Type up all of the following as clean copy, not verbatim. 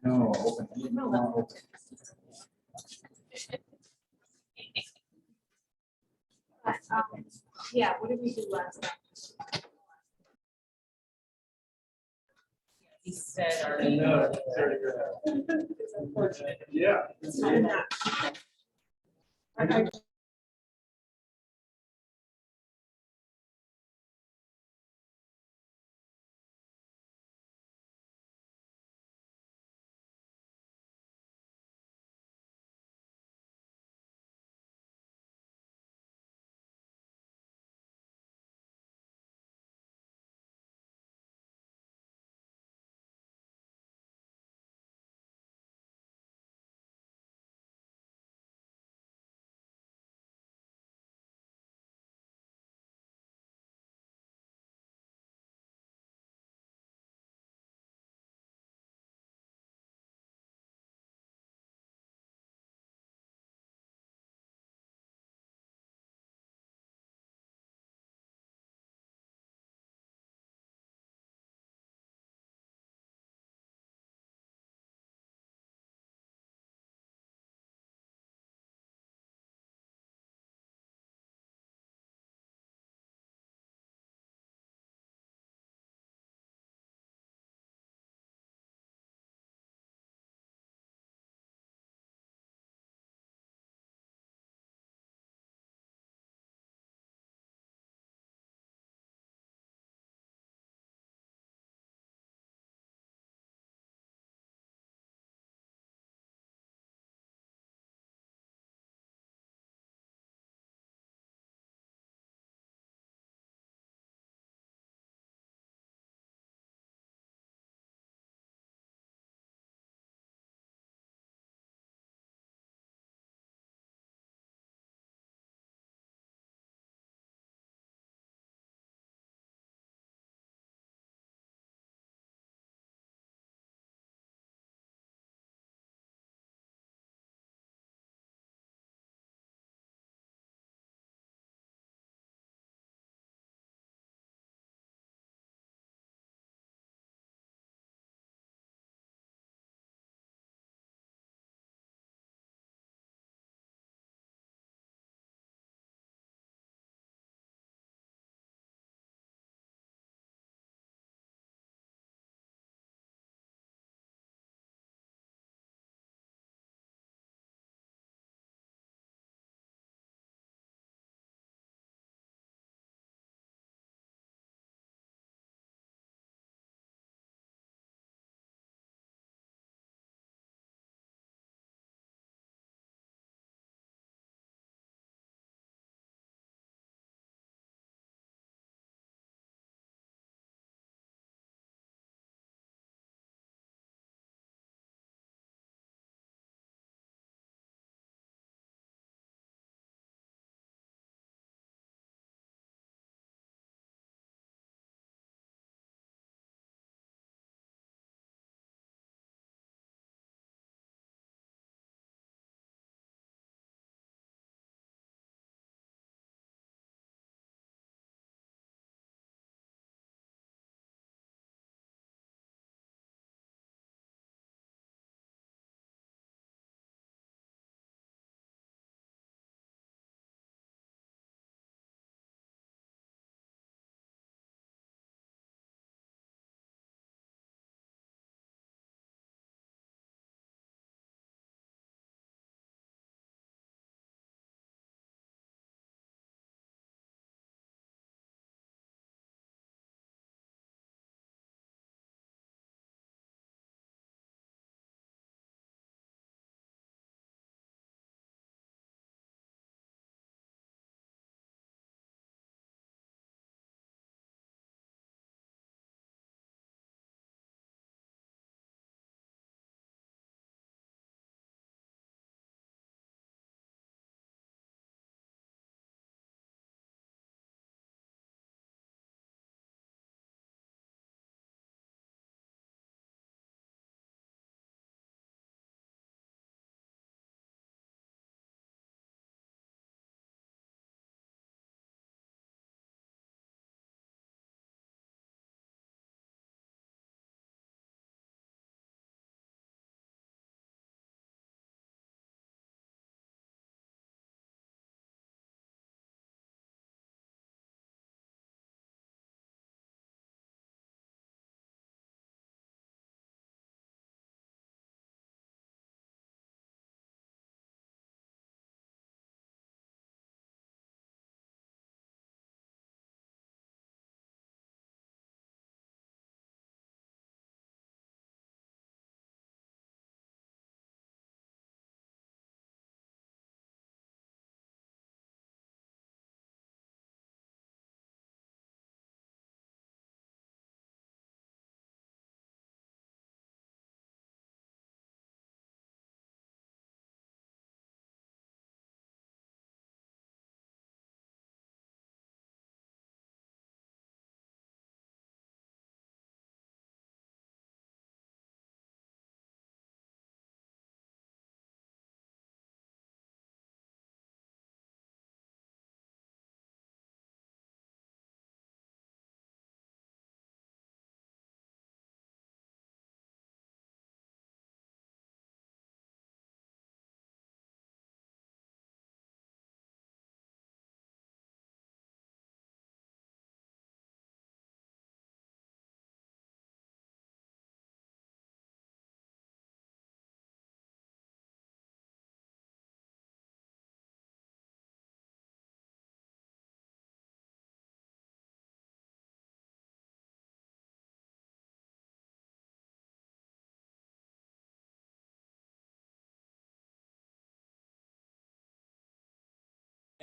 No, open. No, open. Yeah, what did we do last time? He said, are I you? know, it's very good. It's unfortunate. Yeah. It's not enough. Okay.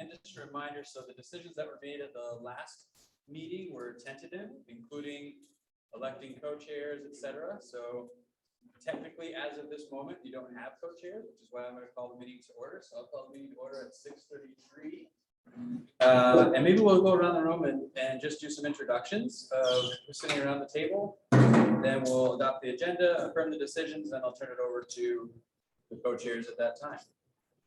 And just a reminder, so the decisions that were made at the last meeting were tentative, including electing co-chairs, et cetera. So technically, as of this moment, you don't have co-chairs, which is why I'm going to call the meeting to order. So I'll call the meeting to order at 6:33. And maybe we'll go around the room and just do some introductions of who's sitting around the table. Then we'll adopt the agenda, affirm the decisions, and I'll turn it over to the co-chairs at that time.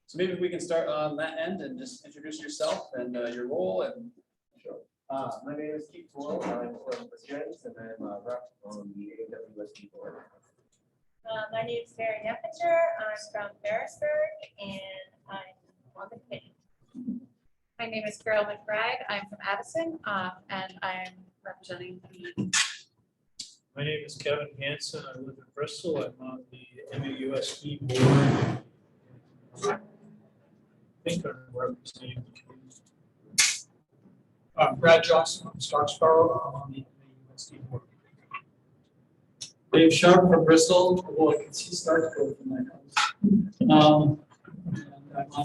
So maybe we can start on that end and just introduce yourself and your role. And Sure. My name is Keith Boyle. I'm from Pertinent, and I'm a rep on the AWSD board. My name is Mary Neppinger. I'm from Harrisburg and I'm on the committee. My name is Carol McBride. I'm from Addison, and I'm representing the. My name is Kevin Hansen. I live in Bristol. I'm on the MAUSD board. I think I'm representing the community. Brad Johnson from Starksboro. I'm on the USD board. Dave Sharp from Bristol. Well, I can see Starksboro from my house. And I'm on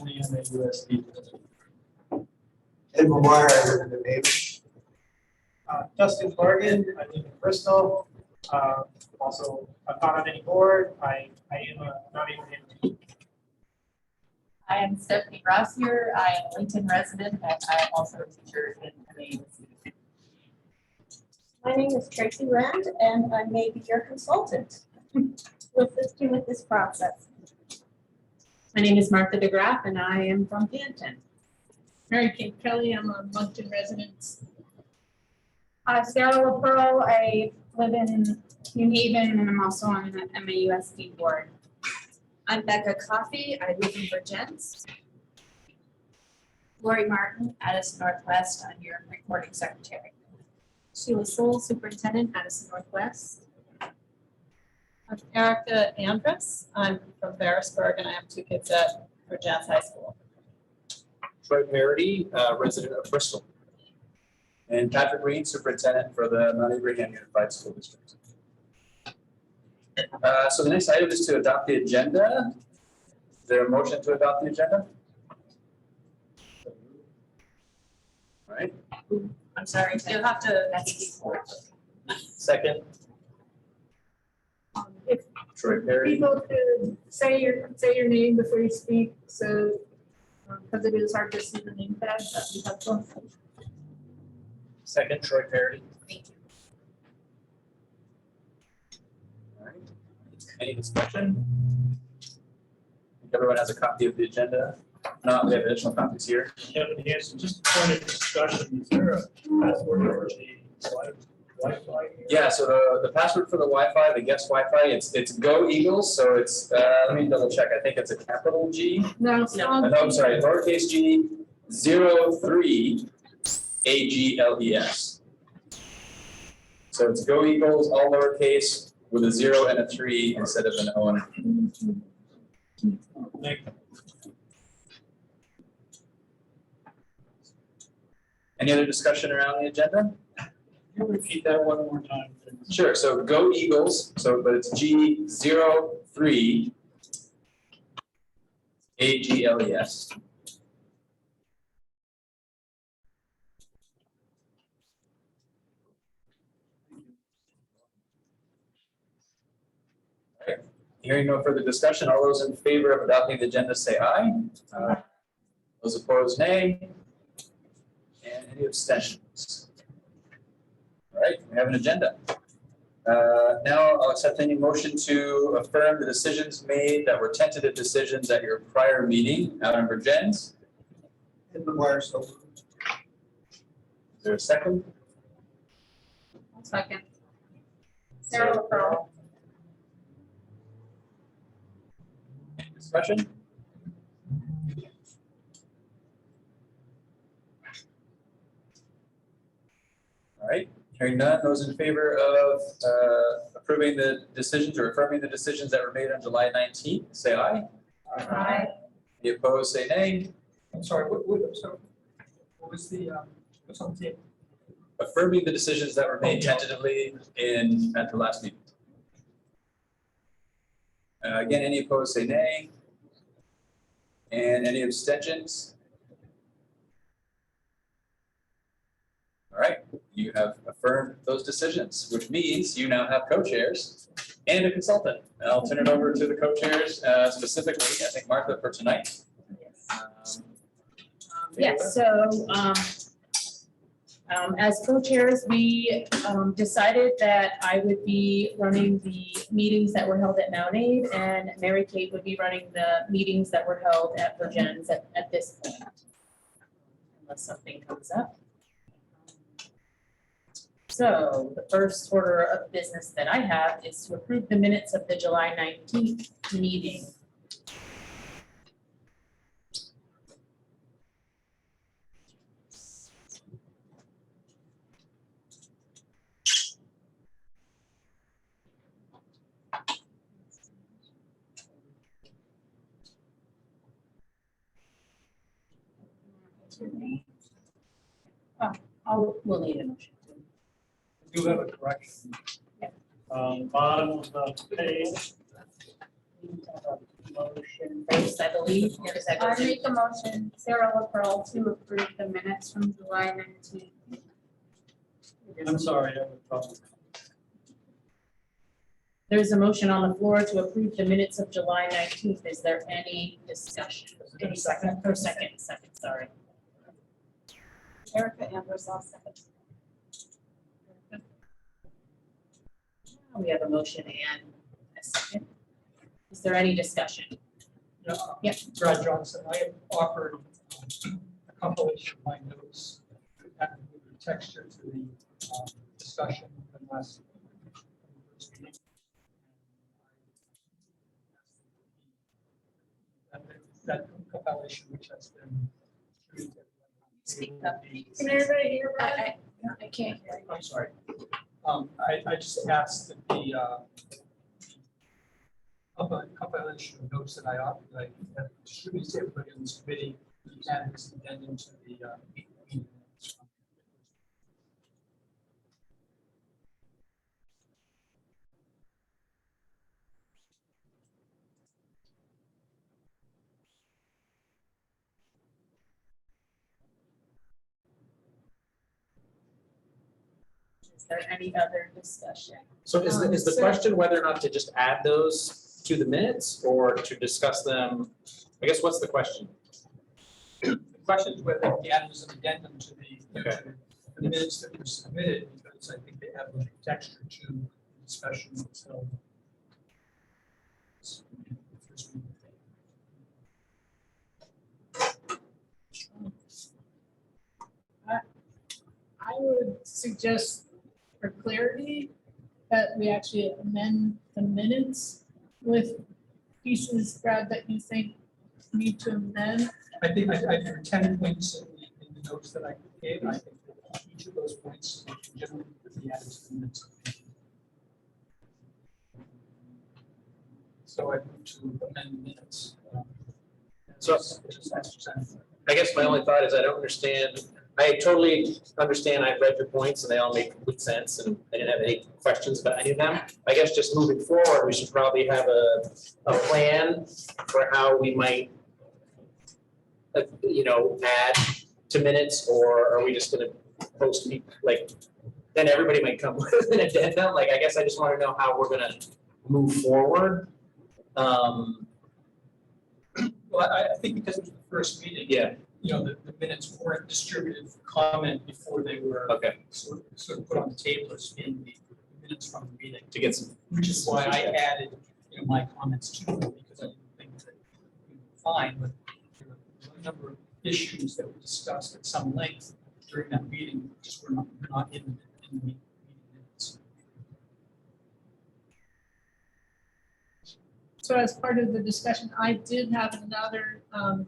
the MAUSD. Ed McGuire, I live in the neighborhood. Dustin Bargan, I live in Bristol. Also, I'm not on any board. I am a non-independent. I am Stephanie Rossier. I am a Lincoln resident, and I am also a teacher in MAUSD. My name is Tracy Rand and I may be your consultant to assist you with this process. My name is Martha DeGraff, and I am from Canton. Mary Kate Kelly, I'm a Moncton resident. Sarah LaPearl, I live in New Haven and I'm also on the MAUSD board. I'm Becca Coffey. I live in Virgins. Lori Martin, Addison Northwest, I'm your recording secretary. Sheila Soul, Superintendent, Addison Northwest. I'm Erica Andrus. I'm from Harrisburg and I have 2 kids at Virgins High School. Troy Parity, resident of Bristol. And Patrick Green, superintendent for the Mount Abraham Unified School District. So the next item is to adopt the agenda. Is there a motion to adopt the agenda? All right, I'm sorry, you'll have to. second, If Troy Parity. people could say your name before you speak, so, because it is hard to see the name tag, that'd be helpful. Second, Troy Parity. Thank you. All right, any discussion? I think everyone has a copy of the agenda. No, we have additional copies here. Kevin Hansen, just a point of discussion. Is there a password for the Wi-Fi? Yeah, so the password for the Wi-Fi, the guest Wi-Fi, it's Go Eagles, so it's, let me double check, I think it's a capital G. No, it's not. No, I'm sorry, lowercase g, 03 AGLES. So it's Go Eagles, all lowercase, with a 0 and a 3 instead of an O and a P. Thank you. Any other discussion around the agenda? Can you repeat that one more time? Sure, so Go Eagles, but it's G03 AGLES. Okay. Hearing no further discussion, all those in favor of adopting the agenda say aye. Those opposed, nay. And any abstentions? All right, we have an agenda. Now I'll accept any motion to affirm the decisions made that were tentative decisions at your prior meeting out in Virgins. Ed McGuire, so. Is there a second? Second. Sarah LaPearl. Any discussion? All right, hearing none, those in favor of approving the decisions or affirming the decisions that were made on July 19th, say aye. Aye. Any opposed, say nay. I'm sorry, what was the, what's on the table? Affirming the decisions that were made tentatively at the last meeting. Again, any opposed, say nay. And any abstentions? All right, you have affirmed those decisions, which means you now have co-chairs and a consultant. And I'll turn it over to the co-chairs specifically, I think Martha for tonight. Yes, so as co-chairs, we decided that I would be running the meetings that were held at Mount Aid, and Mary Kate would be running the meetings that were held at Virgin's at this point, unless something comes up. So the first order of business that I have is to approve the minutes of the July 19th meeting. We'll need a motion. Do have a correction. Bottom of the page. Motion first, I believe. Yes, I I believe. make a motion, Sarah LaPearl, to approve the minutes from July 19th. I'm sorry, I have a problem. There's a motion on the floor to approve the minutes of July 19th. Is there any discussion? Any second, or second, sorry. Erica Ambersall, second. We have a motion and a second. Is there any discussion? Yeah. Brad Johnson, I have offered a compilation of my notes to add the texture to the discussion from last meeting. That compilation, which has been. Speak up. Can everybody hear Brad? I can't hear you. I'm sorry. I just asked that the compilation of notes that I offered, that distributed to everybody on this committee, and this addendum to the meeting minutes. Is there any other discussion? So is the So- question whether or not to just add those to the minutes or to discuss them? I guess what's the question? The question is whether the add was an addendum to the, Okay. the minutes that were submitted, because I think they have a texture to the discussion itself. I would suggest for clarity that we actually amend the minutes with pieces, Brad, that you think need to amend. I think there are 10 points in the notes that I gave. I think that each of those points generally would be added to the minutes. So I move to amend the minutes. So- I guess my only thought is I don't understand. I totally understand. I've read your points and they all make complete sense and I didn't have any questions about any of them. I guess just moving forward, we should probably have a plan for how we might, add to minutes, or are we just gonna post, like, then everybody might come with an addendum? Like, I guess I just want to know how we're gonna move forward. Well, I think because it was the first meeting. Yeah. The minutes weren't distributed for comment before they were Okay. sort of put on the table as being the minutes from the meeting. To get some. Which is why I added, my comments to them, because I didn't think that we were fine, but there were a number of issues that were discussed at some length during that meeting, just were not in the meeting minutes. So as part of the discussion, I did have another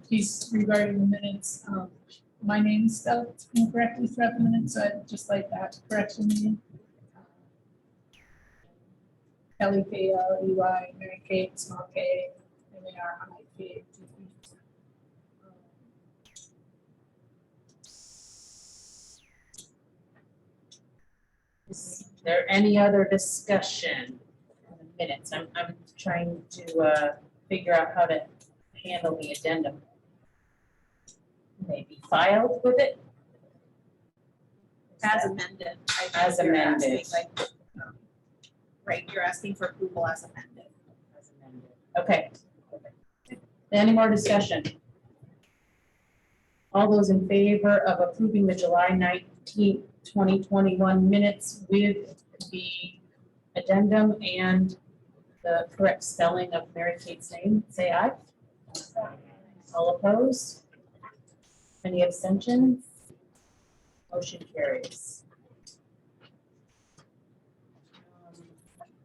piece regarding the minutes. My name's spelled incorrectly throughout the minutes, so I'd just like that correction made. Kelly, K-L-E-Y, Mary Kate, small k, M-A-R-I-K. Is there any other discussion on the minutes? I'm trying to figure out how to handle the addendum. Maybe filed with it? As amended. I think As you're amended. asking, like, right, you're asking for approval as amended. As amended. Okay. Any more discussion? All those in favor of approving the July 19th, 2021 minutes with the addendum and the correct spelling of Mary Kate's name, say aye. All opposed? Any abstentions? Motion carries.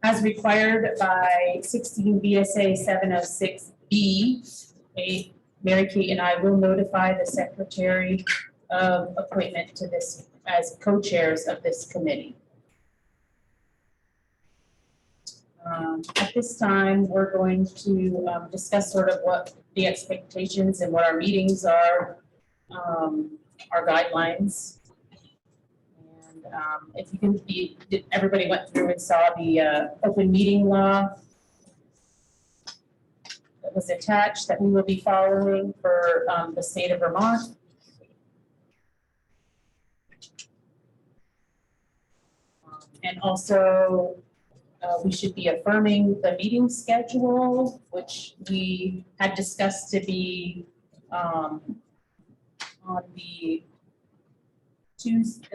As required by 16 VSA 706B, Mary Kate and I will notify the secretary of appointment to this as co-chairs of this committee. At this time, we're going to discuss sort of what the expectations and what our meetings are, our guidelines. And if you can be, everybody went through and saw the open meeting law that was attached that we will be following for the state of Vermont. And also, we should be affirming the meeting schedule, which we had discussed to be on the Tuesday,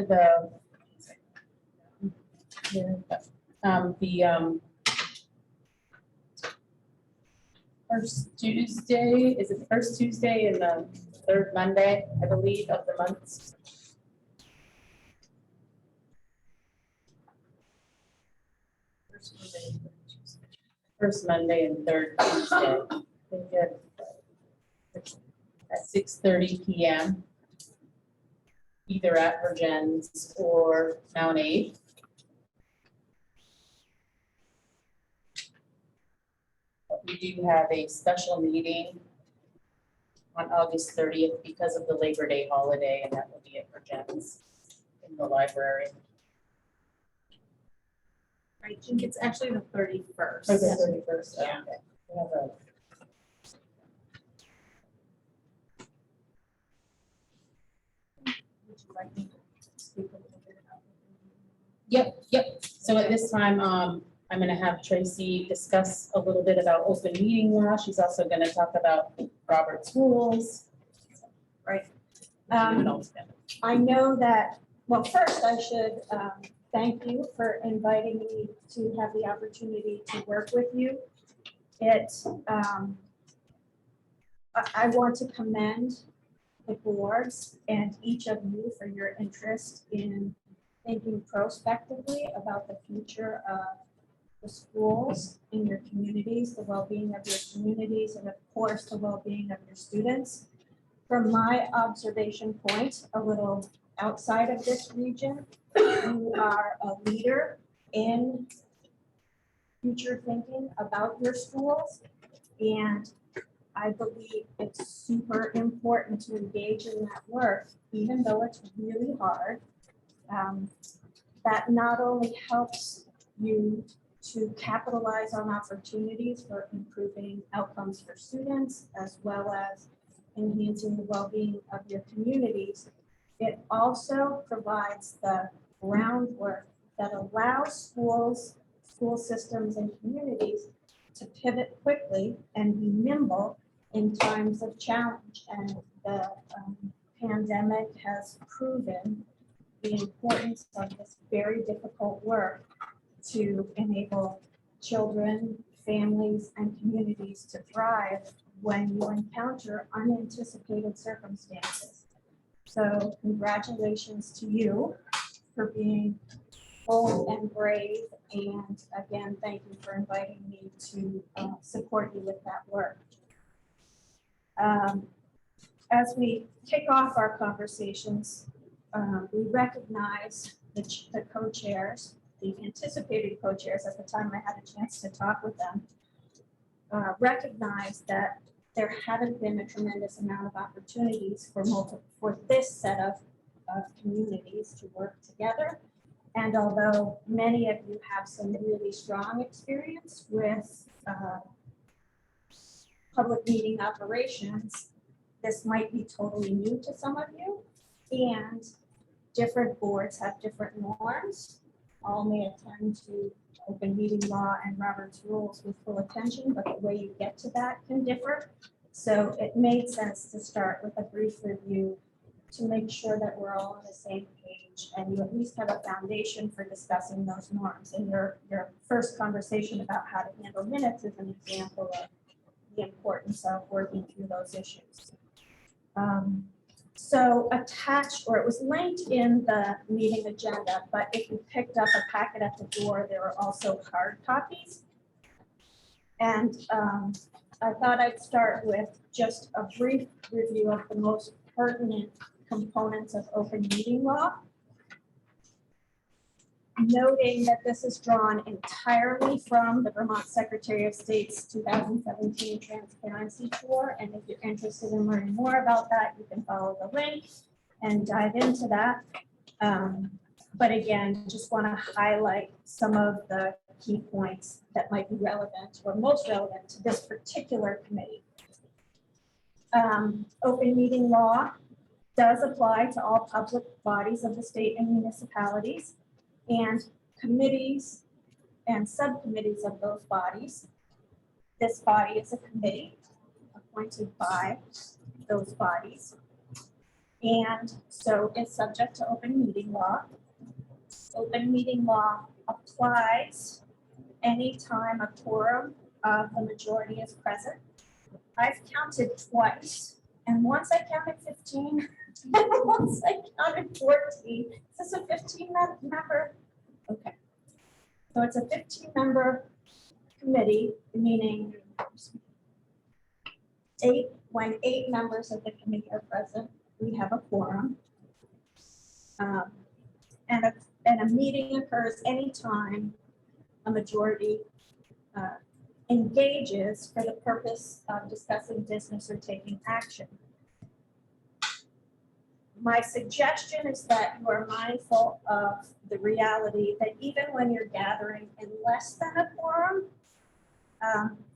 first Tuesday, is it the first Tuesday and the third Monday, I believe, of the months? First Monday and third Tuesday. At 6:30 p.m. either at Virgin's or Mount Aid. But we do have a special meeting on August 30th because of the Labor Day holiday, and that will be at Virgin's in the library. I think it's actually the 31st. Or the 31st, Yeah. okay. We have a- Would you like me to speak a little bit about it? Yep. So at this time, I'm gonna have Tracy discuss a little bit about open meeting law. She's also gonna talk about Robert's rules. Right. And all that. I know that, well, first I should thank you for inviting me to have the opportunity to work with you. I want to commend the boards and each of you for your interest in thinking prospectively about the future of the schools in your communities, the well-being of your communities, and of course, the well-being of your students. From my observation point, a little outside of this region, you are a leader in future thinking about your schools. And I believe it's super important to engage in that work, even though it's really hard. That not only helps you to capitalize on opportunities for improving outcomes for students, as well as enhancing the well-being of your communities, it also provides the groundwork that allows schools, school systems, and communities to pivot quickly and be nimble in times of challenge. And the pandemic has proven the importance of this very difficult work to enable children, families, and communities to thrive when you encounter unanticipated circumstances. So congratulations to you for being bold and brave. And again, thank you for inviting me to support you with that work. As we kick off our conversations, we recognize the co-chairs, the anticipated co-chairs at the time I had a chance to talk with them, recognize that there haven't been a tremendous amount of opportunities for this set of communities to work together. And although many of you have some really strong experience with public meeting operations, this might be totally new to some of you. And different boards have different norms. All may attend to open meeting law and Robert's rules with full attention, but the way you get to that can differ. So it made sense to start with a brief review to make sure that we're all on the same page and you at least have a foundation for discussing those norms. And your first conversation about how to handle minutes is an example of the importance of working through those issues. So attached, or it was linked in the meeting agenda, but if you picked up a packet at the door, there were also hard copies. And I thought I'd start with just a brief review of the most pertinent components of open meeting law, noting that this is drawn entirely from the Vermont Secretary of State's 2017 Transparency Tour. And if you're interested in learning more about that, you can follow the link and dive into that. But again, just want to highlight some of the key points that might be relevant or most relevant to this particular committee. Open meeting law does apply to all public bodies of the state and municipalities and committees and subcommittees of those bodies. This body is a committee appointed by those bodies. And so it's subject to open meeting law. Open meeting law applies anytime a quorum of the majority is present. I've counted twice, and once I counted 15, and once I counted 14. Is this a 15 member? Okay. So it's a 15-member committee, meaning when 8 members of the committee are present, we have a quorum. And a meeting occurs anytime a majority engages for the purpose of discussing business or taking action. My suggestion is that you are mindful of the reality that even when you're gathering in less than a quorum,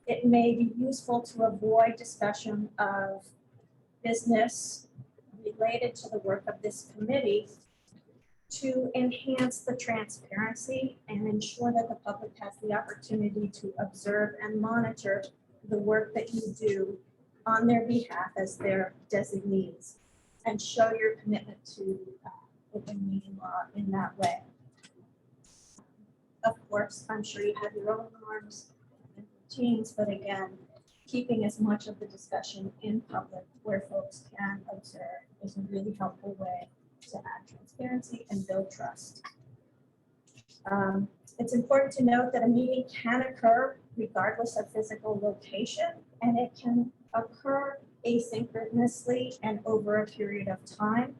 it may be useful to avoid discussion of business related to the work of this committee to enhance the transparency and ensure that the public has the opportunity to observe and monitor the work that you do on their behalf as their designees, and show your commitment to open meeting law in that way. Of course, I'm sure you have your own norms and routines, but again, keeping as much of the discussion in public where folks can observe is a really helpful way to add transparency and build trust. It's important to note that a meeting can occur regardless of physical location, and it can occur asynchronously and over a period of time.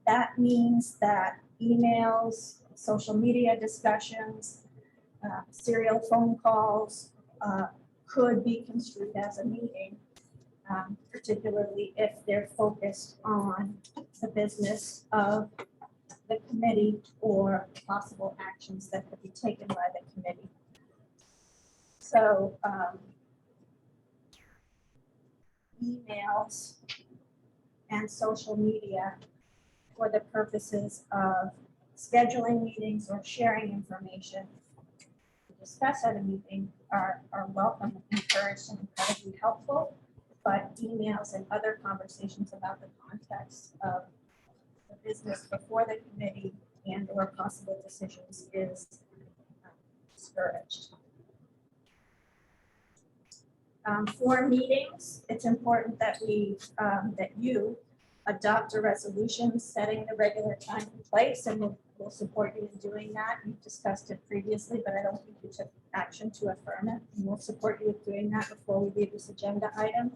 That means that emails, social media discussions, serial phone calls could be construed as a meeting, particularly if they're focused on the business of the committee or possible actions that could be taken by the committee. So emails and social media for the purposes of scheduling meetings or sharing information to discuss at a meeting are welcome, encouraged, and incredibly helpful. But emails and other conversations about the context of the business before the committee and or possible decisions is discouraged. For meetings, it's important that that you adopt a resolution setting the regular time and place, and we'll support you in doing that. You've discussed it previously, but I don't think you took action to affirm it. And we'll support you with doing that before we leave this agenda item.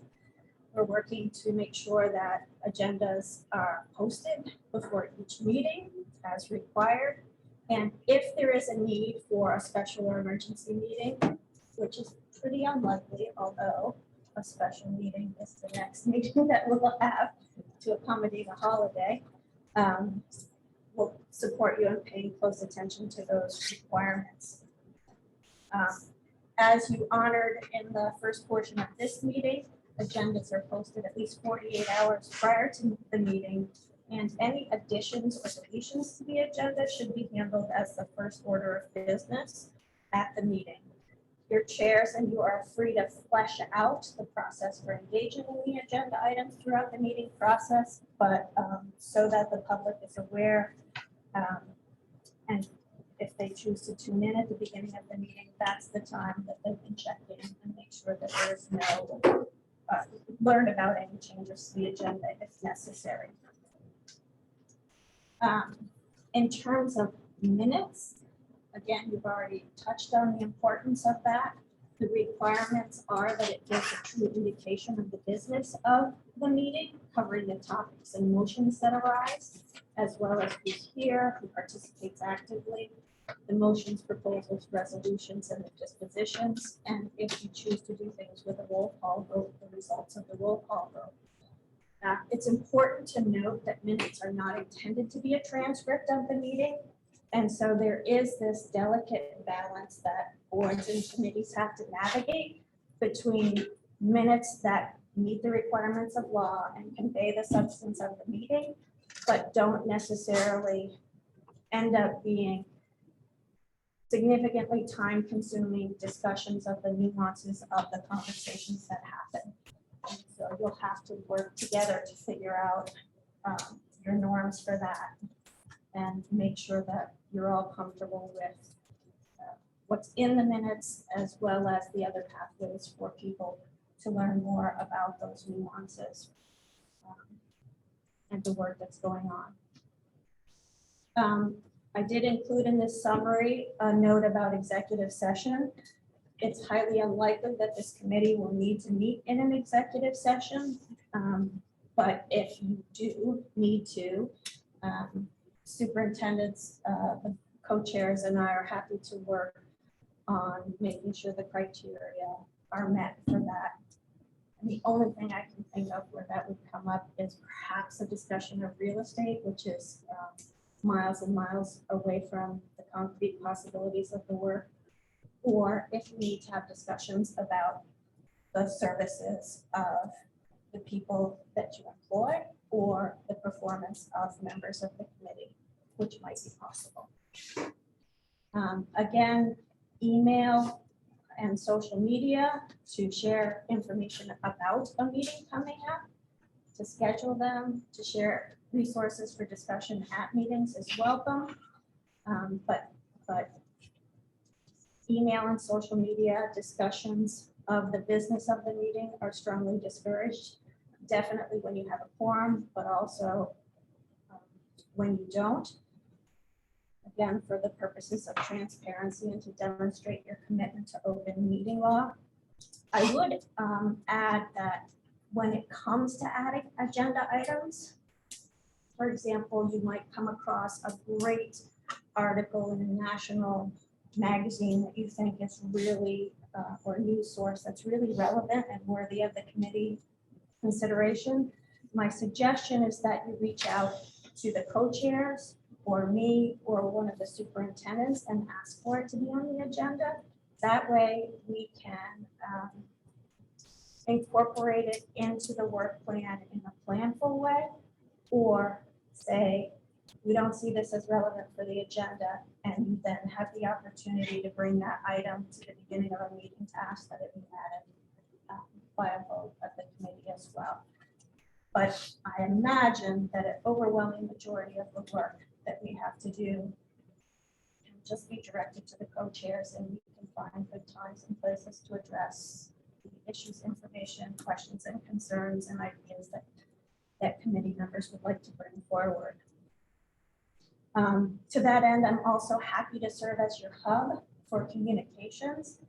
We're working to make sure that agendas are posted before each meeting as required. And if there is a need for a special or emergency meeting, which is pretty unlikely, although a special meeting is the next meeting that we'll have to accommodate a holiday, we'll support you in paying close attention to those requirements. As you honored in the first portion of this meeting, agendas are posted at least 48 hours prior to the meeting And any additions or deletions to the agenda should be handled as the first order of business at the meeting. Your chairs and you are free to flesh out the process for engaging in the agenda items throughout the meeting process, but so that the public is aware, and if they choose to tune in at the beginning of the meeting, that's the time that they can check in and make sure that there is no, learn about any changes to the agenda if necessary. In terms of minutes, again, you've already touched on the importance of that. The requirements are that it gives a true indication of the business of the meeting, covering the topics and motions that arise, as well as who's here, who participates actively, the motions, proposals, resolutions, and the dispositions, and if you choose to do things with a roll call vote, the results of the roll call vote. It's important to note that minutes are not intended to be a transcript of the meeting. And so there is this delicate balance that boards and committees have to navigate between minutes that meet the requirements of law and convey the substance of the meeting, but don't necessarily end up being significantly time-consuming discussions of the nuances of the conversations that happen. And so you'll have to work together to figure out your norms for that and make sure that you're all comfortable with what's in the minutes, as well as the other pathways for people to learn more about those nuances and the work that's going on. I did include in this summary a note about executive session. It's highly unlikely that this committee will need to meet in an executive session, but if you do need to, superintendents, the co-chairs and I are happy to work on making sure the criteria are met for that. And the only thing I can think of where that would come up is perhaps a discussion of real estate, which is miles and miles away from the concrete possibilities of the work, or if we need to have discussions about the services of the people that you employ or the performance of members of the committee, which might be possible. Again, email and social media to share information about a meeting coming up, to schedule them, to share resources for discussion at meetings is welcome. But email and social media discussions of the business of the meeting are strongly discouraged. Definitely when you have a quorum, but also when you don't. Again, for the purposes of transparency and to demonstrate your commitment to open meeting law. I would add that when it comes to adding agenda items, for example, you might come across a great article in a national magazine that you think is really, or news source that's really relevant and worthy of the committee consideration. My suggestion is that you reach out to the co-chairs or me or one of the superintendents and ask for it to be on the agenda. That way we can incorporate it into the work plan in a planful way, or say, we don't see this as relevant for the agenda, and you then have the opportunity to bring that item to the beginning of a meeting to ask that it be added by a vote of the committee as well. But I imagine that an overwhelming majority of the work that we have to do can just be directed to the co-chairs, and we can find good times and places to address the issues, information, questions, and concerns and ideas that committee members would like to bring forward. To that end, I'm also happy to serve as your hub for communications.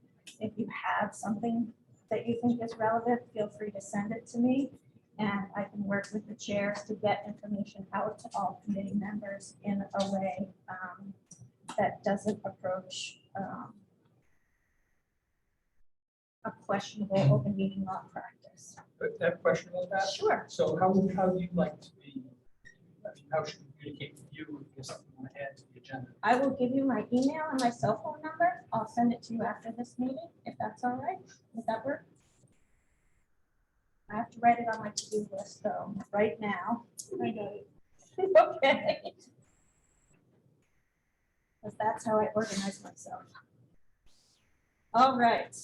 If you have something that you think is relevant, feel free to send it to me, and I can work with the chairs to get information out to all committee members in a way that doesn't approach a questionable open meeting law practice. But that question about that? Sure. So how would you like to be, I mean, how should we communicate with you if there's something you want to add to the agenda? I will give you my email and my cell phone number. I'll send it to you after this meeting, if that's all right. Does that work? I have to write it on my to-do list though, right now. I got it. Okay. Because that's how I organize myself. All right.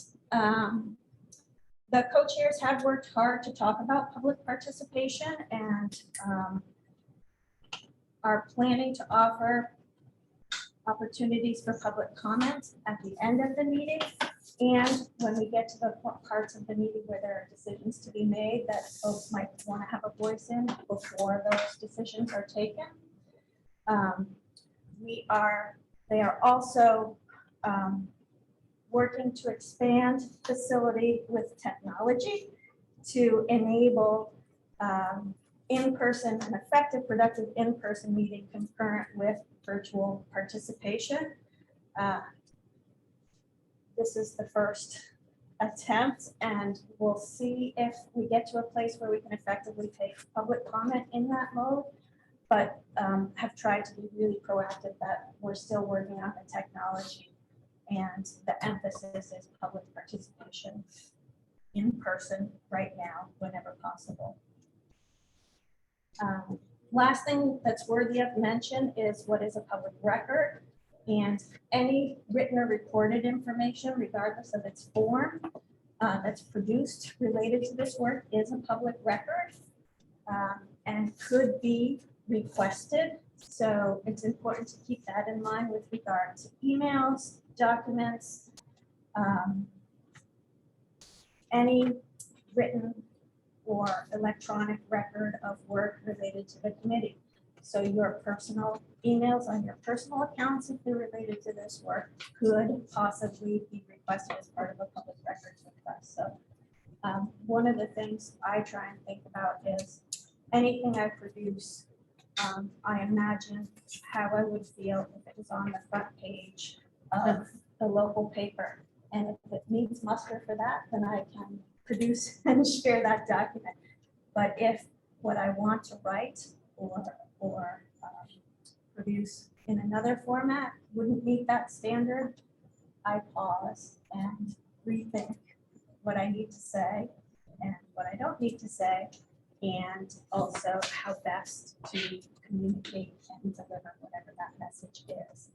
The co-chairs have worked hard to talk about public participation and are planning to offer opportunities for public comment at the end of the meeting. And when we get to the parts of the meeting where there are decisions to be made that folks might want to have a voice in before those decisions are taken. They are also working to expand facility with technology to enable in-person and effective, productive in-person meeting concurrent with virtual participation. This is the first attempt, and we'll see if we get to a place where we can effectively take public comment in that mode, but have tried to be really proactive that we're still working on the technology, and the emphasis is public participation in person right now, whenever possible. Last thing that's worthy of mention is what is a public record, and any written or recorded information, regardless of its form, that's produced related to this work is a public record and could be requested. So it's important to keep that in mind with regard to emails, documents, any written or electronic record of work related to the committee. So your personal emails on your personal accounts, if they're related to this work, could possibly be requested as part of a public records request. So one of the things I try and think about is anything I produce, I imagine how I would feel if it was on the front page of the local paper. And if it needs muster for that, then I can produce and share that document. But if what I want to write or produce in another format wouldn't meet that standard, I pause and rethink what I need to say and what I don't need to say, and also how best to communicate and deliver whatever that message is.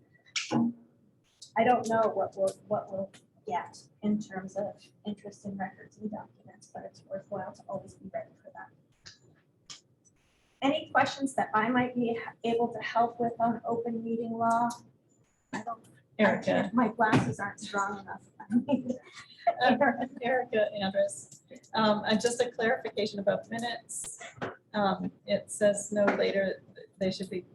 I don't know what we'll get in terms of interest in records and documents, but it's worthwhile to always be ready for that. Any questions that I might be able to help with on open meeting law? Erica. My glasses aren't strong enough. Erica Andrus. And just a clarification about minutes. It says no later, they should be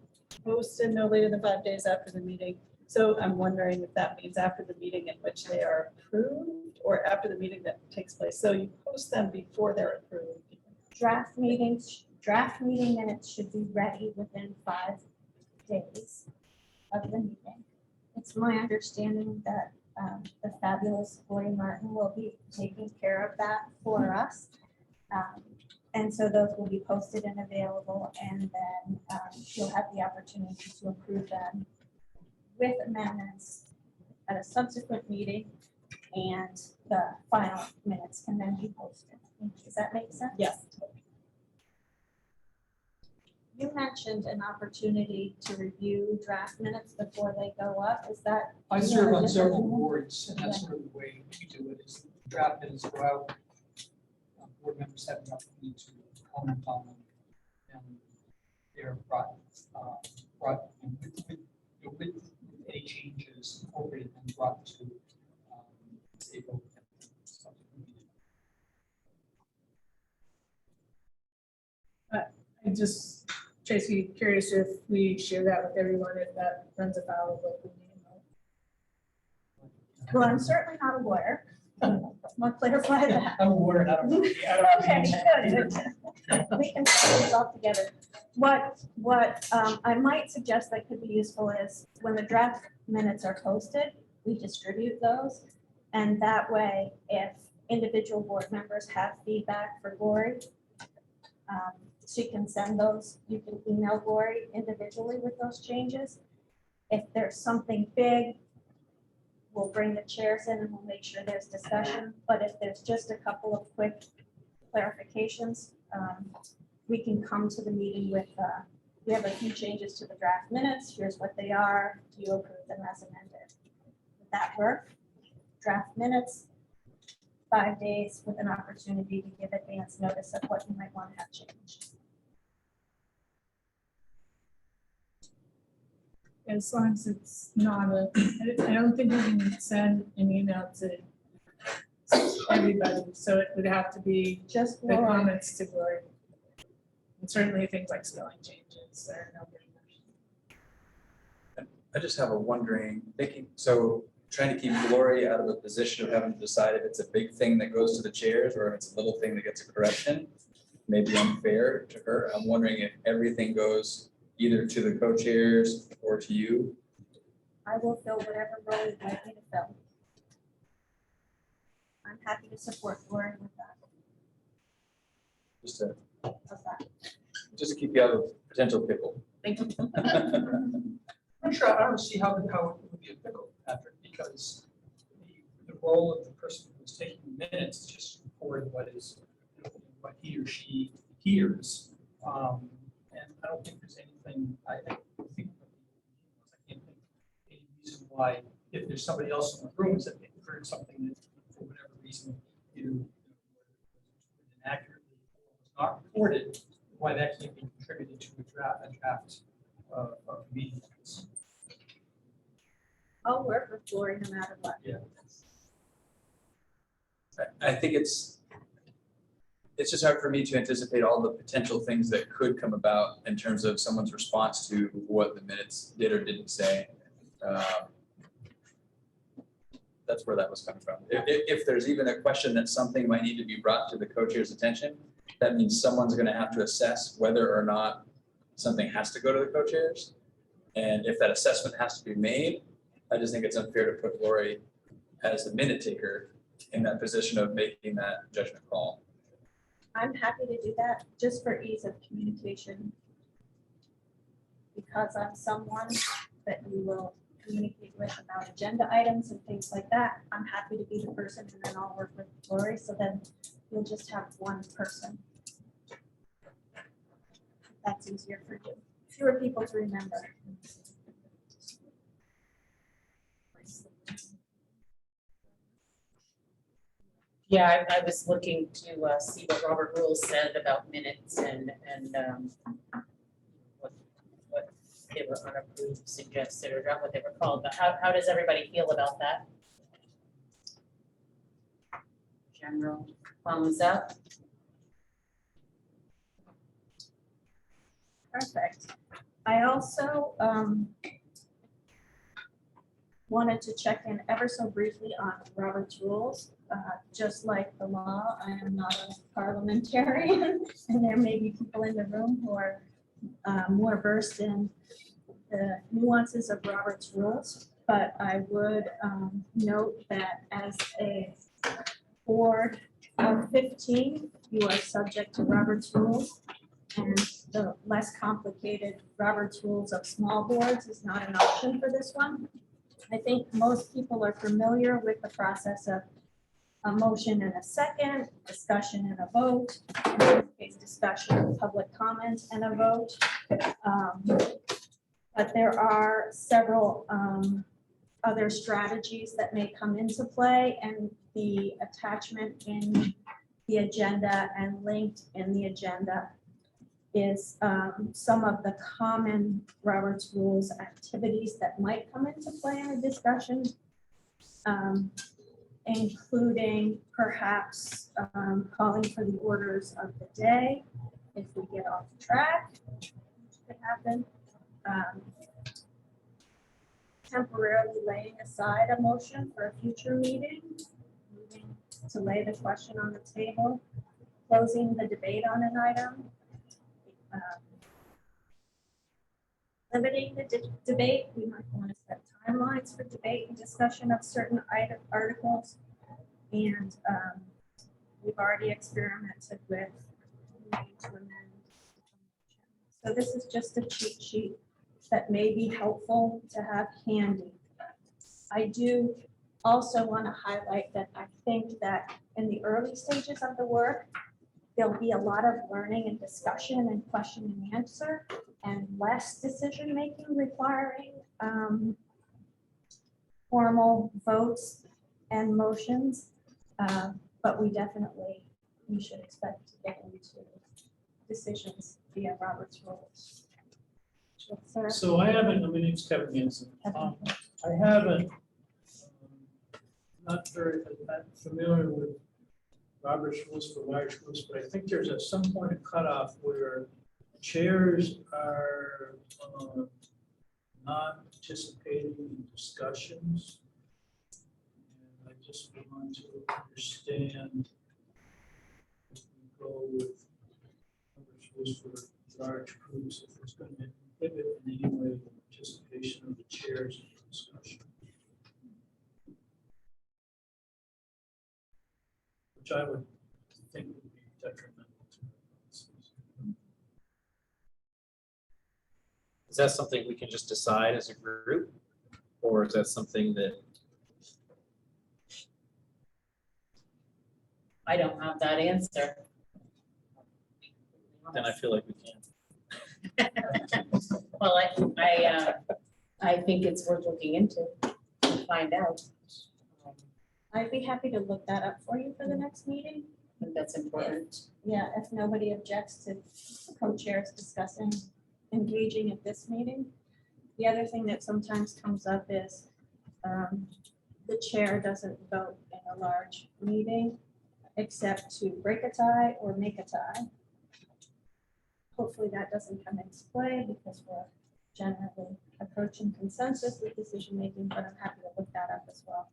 posted no later than 5 days after the meeting. So I'm wondering if that means after the meeting in which they are approved or after the meeting that takes place. So you post them before they're approved. Draft meeting minutes should be ready within 5 days of the meeting. It's my understanding that the fabulous Lori Martin will be taking care of that for us. And so those will be posted and available, and then you'll have the opportunity to approve them with amendments at a subsequent meeting, and the final minutes can then be posted. Does that make sense? Yes. You mentioned an opportunity to review draft minutes before they go up. Is that? I serve on several boards, and that's sort of the way we do it, is draft minutes go out. Board members have the opportunity to comment on them, and they're brought with any changes incorporated and brought to table. I just, Tracy, curious if we share that with everyone, if that runs afoul of what we need. Well, I'm certainly not a lawyer. I'll clarify that. I'm aware, I don't know. Okay, good. We can put this all together. What I might suggest that could be useful is when the draft minutes are posted, we distribute those. And that way, if individual board members have feedback for Lori, she can send those, you can email Lori individually with those changes. If there's something big, we'll bring the chairs in and we'll make sure there's discussion. But if there's just a couple of quick clarifications, we can come to the meeting with we have a few changes to the draft minutes. Here's what they are. Do you approve them as amended? Would that work? Draft minutes, 5 days with an opportunity to give advance notice of what you might want to have changed. As long as it's not I don't think we can send an email to everybody, so it would have to be Just the Laura. comments to Glory. And certainly things like spelling changes or no brainers. I just have a wondering, so trying to keep Glory out of a position of having to decide if it's a big thing that goes to the chairs or if it's a little thing that gets a correction, may be unfair to her. I'm wondering if everything goes either to the co-chairs or to you. I will fill whatever role you'd like me to fill. I'm happy to support Lauren with that. Just to How's that? keep you out of potential pickle. Thank you. I'm sure, I don't see how it would be a pickle, Patrick, because the role of the person who's taking the minutes is just record what he or she hears. And I don't think there's anything, I can't think any reason why, if there's somebody else in the room, that they heard something that for whatever reason you inaccurately was not recorded, why that can't be contributed to a draft of meeting minutes. I'll work with Lori no matter what. Yeah. I think it's just hard for me to anticipate all the potential things that could come about in terms of someone's response to what the minutes did or didn't say. That's where that was coming from. If there's even a question that something might need to be brought to the co-chair's attention, that means someone's going to have to assess whether or not something has to go to the co-chairs. And if that assessment has to be made, I just think it's unfair to put Lori as the minute taker in that position of making that judgment call. I'm happy to do that just for ease of communication. Because I'm someone that you will communicate with about agenda items and things like that. I'm happy to be the person and then I'll work with Lori. So then you'll just have one person. That's easier for you. Fewer people to remember. Yeah, I was looking to see what Robert Rules said about minutes and what they were unapproved, suggested, or not what they were called, but how does everybody feel about that? General thumbs up. Perfect. I also wanted to check in ever so briefly on Robert's rules. Just like the law, I am not a parliamentarian, and there may be people in the room who are more versed in the nuances of Robert's rules. But I would note that as a board of 15, you are subject to Robert's rules, and the less complicated Robert's rules of small boards is not an option for this one. I think most people are familiar with the process of a motion and a second, discussion and a vote, in this case, discussion, public comment and a vote. But there are several other strategies that may come into play, and the attachment in the agenda and linked in the agenda is some of the common Robert's Rules activities that might come into play in a discussion, including perhaps calling for the orders of the day if we get off track, which could happen. Temporarily laying aside a motion for a future meeting, moving to lay the question on the table, closing the debate on an item, limiting the debate. We might want to set timelines for debate and discussion of certain articles. And we've already experimented with needing to amend. So this is just a cheat sheet that may be helpful to have handy. I do also want to highlight that I think that in the early stages of the work, there'll be a lot of learning and discussion and question and answer. and less decision-making requiring formal votes and motions. But we should expect to get into decisions via Robert's rules. Sir? So I haven't, my name's Kevin Hansen. I haven't, not very not familiar with Robert's rules for large groups, but I think there's at some point a cutoff where chairs are not participating in discussions. And I just want to understand if we go with Robert's rules for large groups, if it's going to inhibit in any way the participation of the chairs in the discussion. Which I would think would be detrimental to the process. Is that something we can just decide as a group? Or is that something that, I don't have that answer. then I feel like we can? Well, I think it's worth looking into to find out. I'd be happy to look that up for you for the next meeting. I think that's important. Yeah, if nobody objects to co-chairs discussing, engaging at this meeting. The other thing that sometimes comes up is the chair doesn't vote in a large meeting except to break a tie or make a tie. Hopefully that doesn't come into play because we're generally approaching consensus with decision-making, but I'm happy to look that up as well.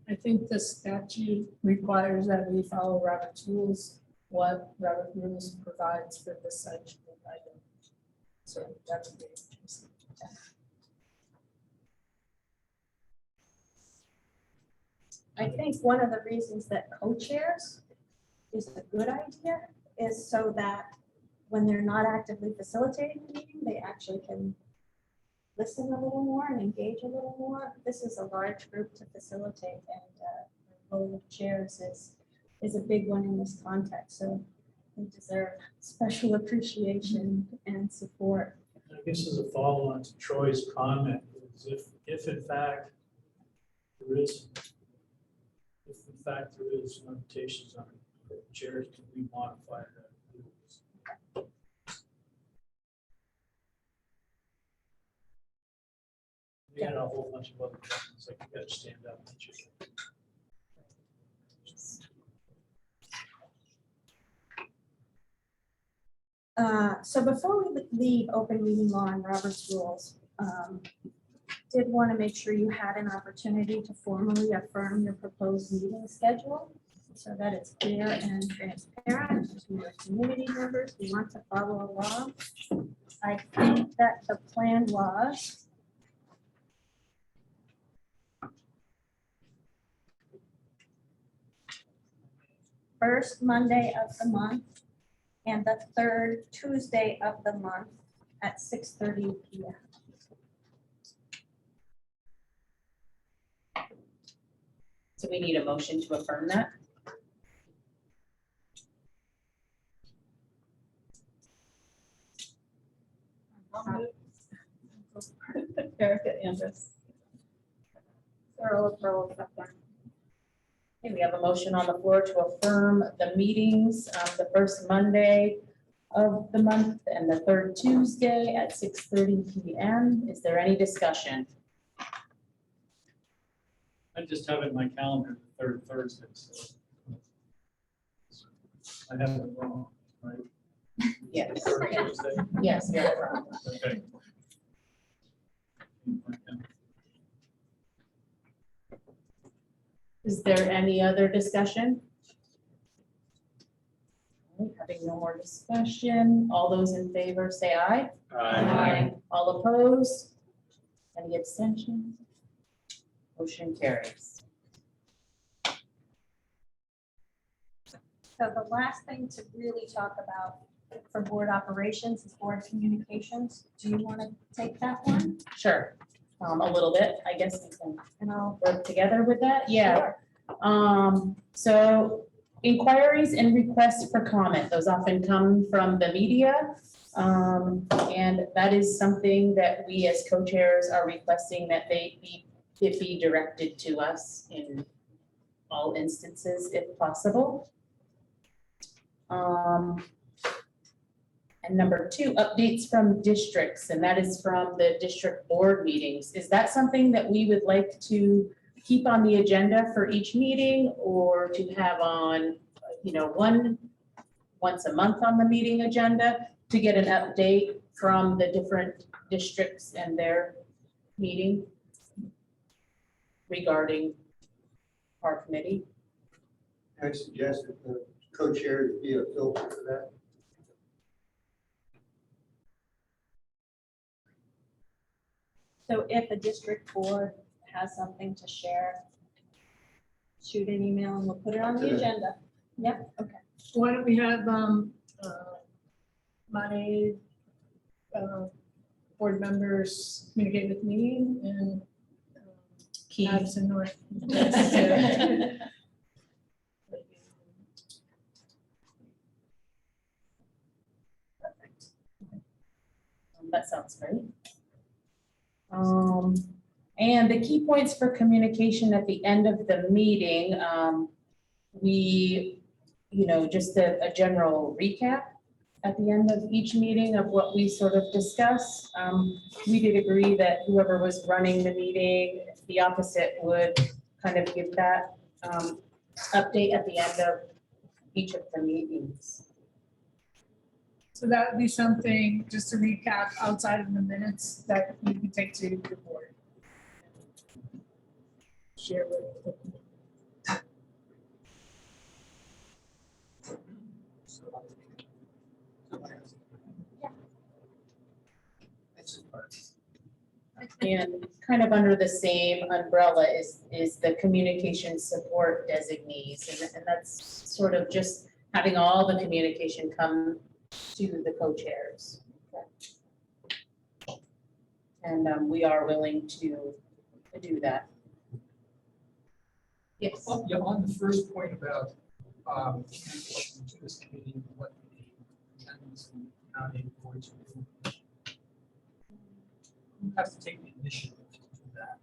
I think the statute requires that we follow Robert's rules, what Robert rules provides for this section of item. So that's the interesting. I think one of the reasons that co-chairs is a good idea is so that when they're not actively facilitating the meeting, they actually can listen a little more and engage a little more. This is a large group to facilitate, and the role of chairs is a big one in this context. So they deserve special appreciation and support. I guess as a follow-on to Troy's comment, is if in fact there is limitations on chairs, can we modify that? We had a whole bunch of other things, like you got to stand up. So before we leave open meeting law and Robert's rules, did want to make sure you had an opportunity to formally affirm your proposed meeting schedule so that it's clear and transparent to your community members who want to follow along. I think that the plan was first Monday of the month and the third Tuesday of the month at 6:30 p.m. So we need a motion to affirm that. Erica Andrus. Okay, we have a motion on the floor to affirm the meetings, the first Monday of the month and the third Tuesday at 6:30 p.m. Is there any discussion? I just have it in my calendar, the third Thursday, so I have it wrong, right? Yes. Third Thursday? Yes, you're affirmed. Okay. Is there any other discussion? Okay, having no more discussion, all those in favor say aye. Aye. All opposed? Any abstentions? Motion carries. So the last thing to really talk about for board operations is board communications. Do you want to take that one? Sure, a little bit, I guess we can And I'll work together with that, yeah. So inquiries and requests for comment, those often come from the media. And that is something that we as co-chairs are requesting that it be directed to us in all instances if possible. And number 2, updates from districts, and that is from the district board meetings. Is that something that we would like to keep on the agenda for each meeting, or to have on, once a month on the meeting agenda to get an update from the different districts and their meeting regarding our committee? I suggest that the co-chairs be a filter for that. So if a district board has something to share, shoot an email and we'll put it on the agenda. Yep, okay. Why don't we have, my, board members communicate with me and Keys and North. That sounds great. And the key points for communication at the end of the meeting, just a general recap at the end of each meeting of what we sort of discussed. We did agree that whoever was running the meeting, the opposite would kind of give that update at the end of each of the meetings. So that would be something, just to recap, outside of the minutes that you can take to the board. Share with. And kind of under the same umbrella is the communication support designees. And that's sort of just having all the communication come to the co-chairs. And we are willing to do that. Yes. Yeah, on the first point about communication to this committee, what the attendance and nominating boards do. Who has to take the initiative to do that?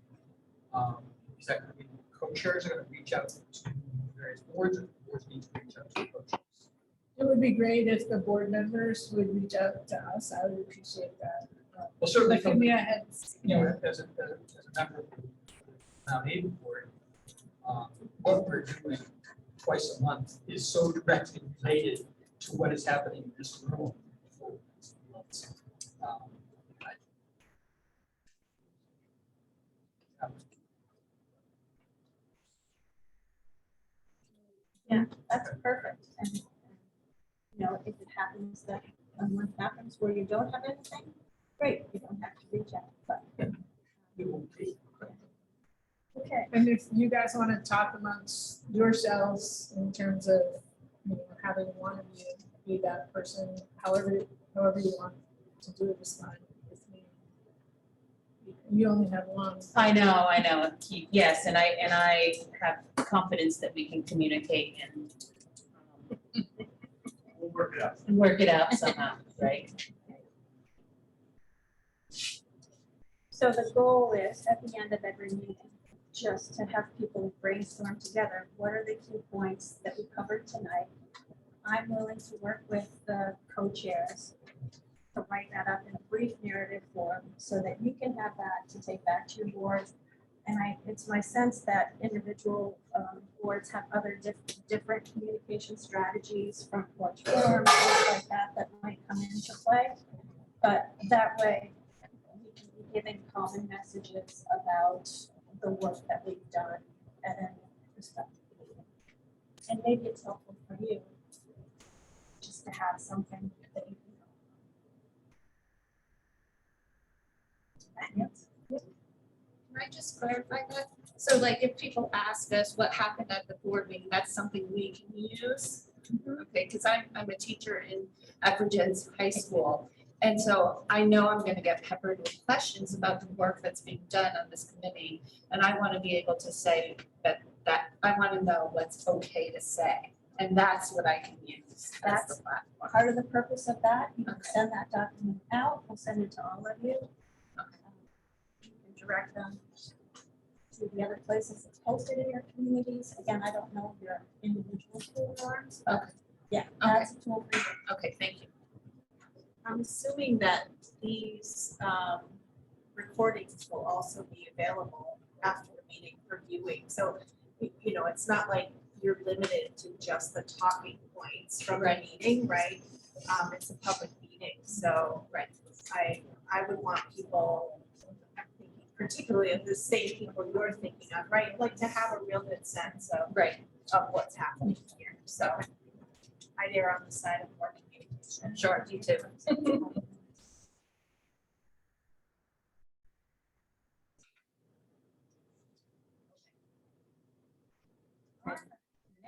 Is that going to be co-chairs are going to reach out to various boards, or the boards need to reach out to the co-chairs? It would be great if the board members would reach out to us. I would appreciate that. Well, certainly Like, from, give me a head. as a member of the nominating board, what we're doing twice a month is so directly related to what is happening in this room. Yeah, that's perfect. And, if it happens that a month happens where you don't have anything, great, you don't have to reach out, but. Okay. And if you guys want to talk amongst yourselves in terms of, having one of you be that person, however you want to do it is fine with me. You only have one. I know. Yes, and I have confidence that we can communicate and We'll work it out. work it out somehow, right? So the goal is at the end of every meeting, just to have people brainstorm together, what are the key points that we covered tonight? I'm willing to work with the co-chairs to write that up in a brief narrative form so that you can have that to take back to your board. And it's my sense that individual boards have other different communication strategies, front porch forums, things like that might come into play. But that way, we can be giving common messages about the work that we've done at any perspective. And maybe it's helpful for you just to have something that you can. Yes. Can I just clarify that? So like if people ask us what happened at the board meeting, that's something we can use? Okay, because I'm a teacher at Virgins High School. And so I know I'm gonna get peppered with questions about the work that's being done on this committee. And I want to be able to say that I want to know what's okay to say. And that's what I can use. That's part of the purpose of that. You can send that document out. We'll send it to all of you. You can direct them to the other places it's posted in your communities. Again, I don't know your individual school norms, but yeah, that's a tool for you. Okay, thank you. I'm assuming that these recordings will also be available after the meeting for viewing. So, you know, it's not like you're limited to just the talking points from the meeting, right? It's a public meeting, so I would want people, particularly of the same people you're thinking of, right? Like to have a real good sense of of what's happening here. So I err on the side of more communication. Sure, you too.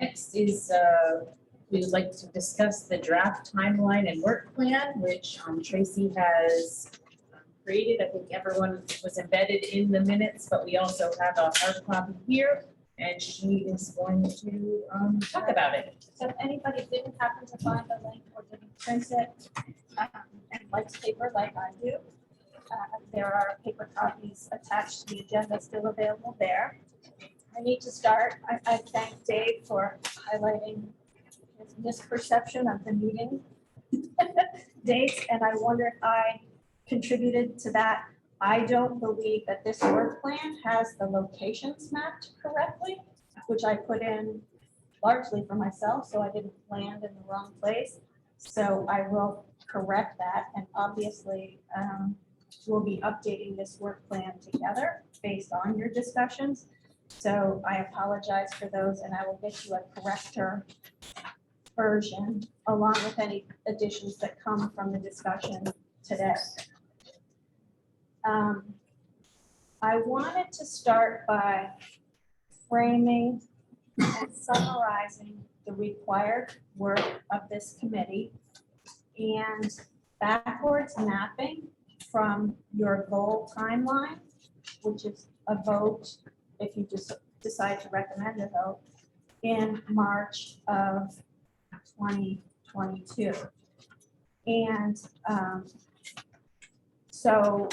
Next is, we would like to discuss the draft timeline and work plan, which Tracy has created. I think everyone was embedded in the minutes, but we also have a hard copy here, and she is going to talk about it. So if anybody didn't happen to find the link or didn't print it, and likes paper like I do, there are paper copies attached to the agenda still available there. I need to start. I thank Dave for highlighting his misperception of the meeting dates, and I wonder if I contributed to that. I don't believe that this work plan has the locations mapped correctly, which I put in largely for myself, so I didn't land in the wrong place. So I will correct that, and obviously we'll be updating this work plan together based on your discussions. So I apologize for those, and I will get you a corrector version along with any additions that come from the discussion today. I wanted to start by framing and summarizing the required work of this committee and backwards mapping from your goal timeline, which is a vote, if you just decide to recommend a vote, in March of 2022. And so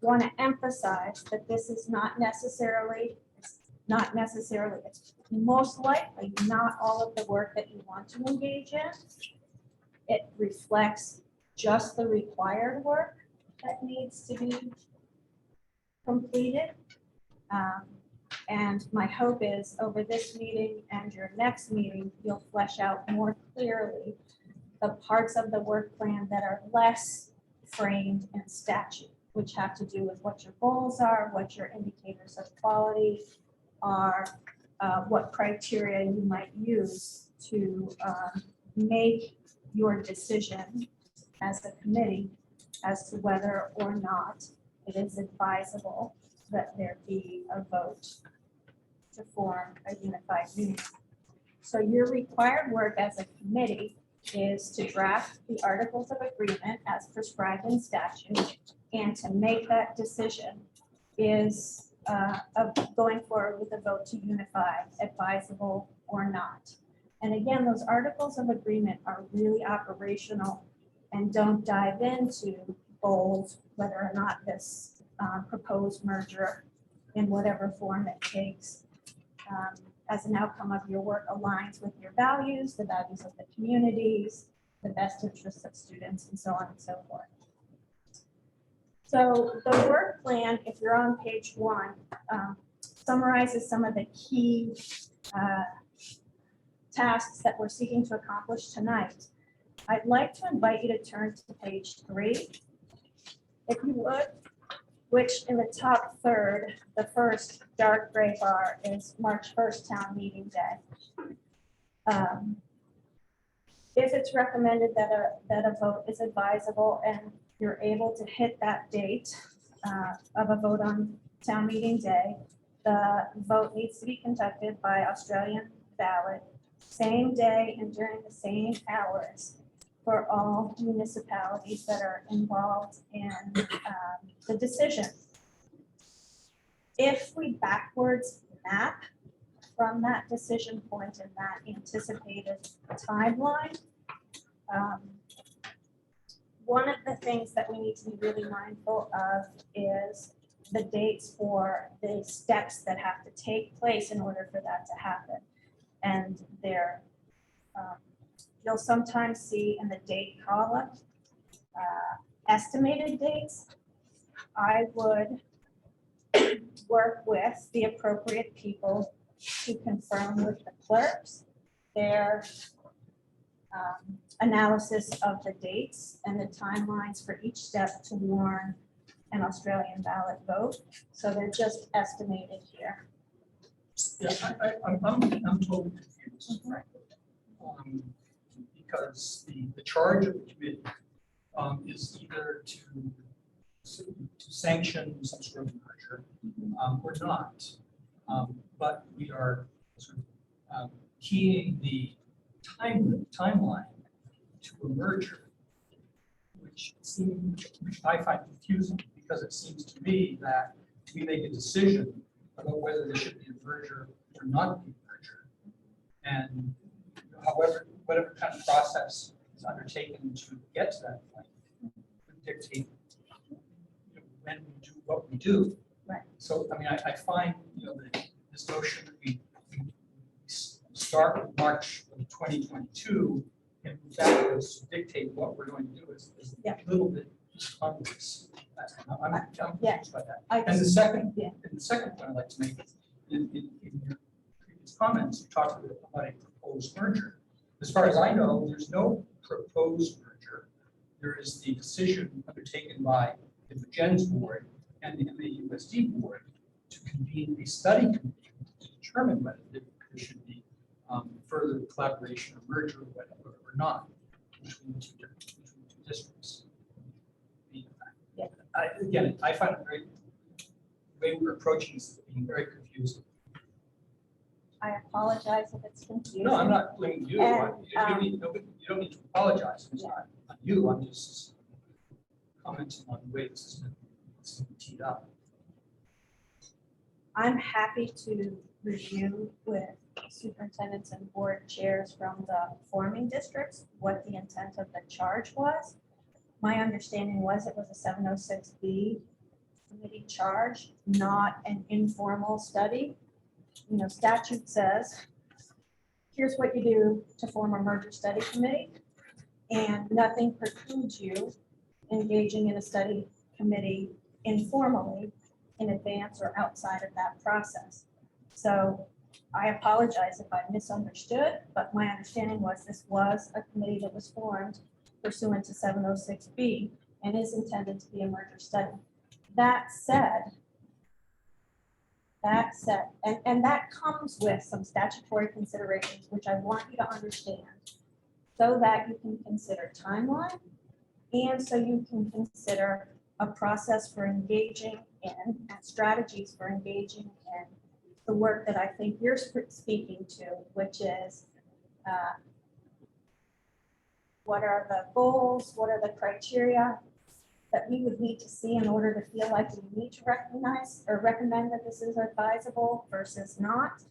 want to emphasize that this is not necessarily, it's most likely not all of the work that you want to engage in. It reflects just the required work that needs to be completed. And my hope is over this meeting and your next meeting, you'll flesh out more clearly the parts of the work plan that are less framed in statute, which have to do with what your goals are, what your indicators of quality are, what criteria you might use to make your decision as a committee as to whether or not it is advisable that there be a vote to form a unified unit. So your required work as a committee is to draft the articles of agreement as prescribed in statute, and to make that decision is of going forward with a vote to unify, advisable or not. And again, those articles of agreement are really operational and don't dive into goals, whether or not this proposed merger in whatever form it takes as an outcome of your work aligns with your values, the values of the communities, the best interests of students, and so on and so forth. So the work plan, if you're on page 1, summarizes some of the key tasks that we're seeking to accomplish tonight. I'd like to invite you to turn to page 3, if you would, which in the top third, the first dark gray bar is March 1st town meeting day. If it's recommended that a vote is advisable and you're able to hit that date of a vote on town meeting day, the vote needs to be conducted by Australian ballot, same day and during the same hours for all municipalities that are involved in the decision. If we backwards map from that decision point and that anticipated timeline, one of the things that we need to be really mindful of is the dates for the steps that have to take place in order for that to happen. And there, you'll sometimes see in the date column, estimated dates. I would work with the appropriate people to confirm with the clerks their analysis of the dates and the timelines for each step to warn an Australian ballot vote. So they're just estimated here. Yeah, I'm totally confused, frankly. Because the charge of the committee is either to sanction some sort of merger or not. But we are sort of keying the timeline to a merger, which I find confusing, because it seems to me that we make a decision about whether there should be a merger or not be a merger. And however, whatever kind of process is undertaken to get to that point would dictate when we do what we do. Right. So, I mean, I find, this notion that we start with March of 2022 and move backwards to dictate what we're going to do is Yeah. a little bit complex. I'm Yeah. confused by that. I And the just- second, yeah. and the second point I'd like to make is in your previous comments, you talked about a proposed merger. As far as I know, there's no proposed merger. There is the decision undertaken by the Virgin's board and the MAUSD board to convene a study committee to determine whether there should be further collaboration or merger or whatever or not between the two districts. Again, I find it the way we're approaching this is being very confusing. I apologize if it's confusing. No, I'm not blaming you. And, You don't need to apologize. It's not on you. I'm just commenting on the way this has been teed up. I'm happy to review with superintendents and board chairs from the forming districts what the intent of the charge was. My understanding was it was a 706B committee charge, not an informal study. Statute says, here's what you do to form a merger study committee, and nothing precludes you engaging in a study committee informally in advance or outside of that process. So I apologize if I misunderstood, but my understanding was this was a committee that was formed pursuant to 706B and is intended to be a merger study. That said, and that comes with some statutory considerations, which I want you to understand, so that you can consider timeline and so you can consider a process for engaging in and strategies for engaging in the work that I think you're speaking to, which is what are the goals, what are the criteria that we would need to see in order to feel like we need to recognize or recommend that this is advisable versus not.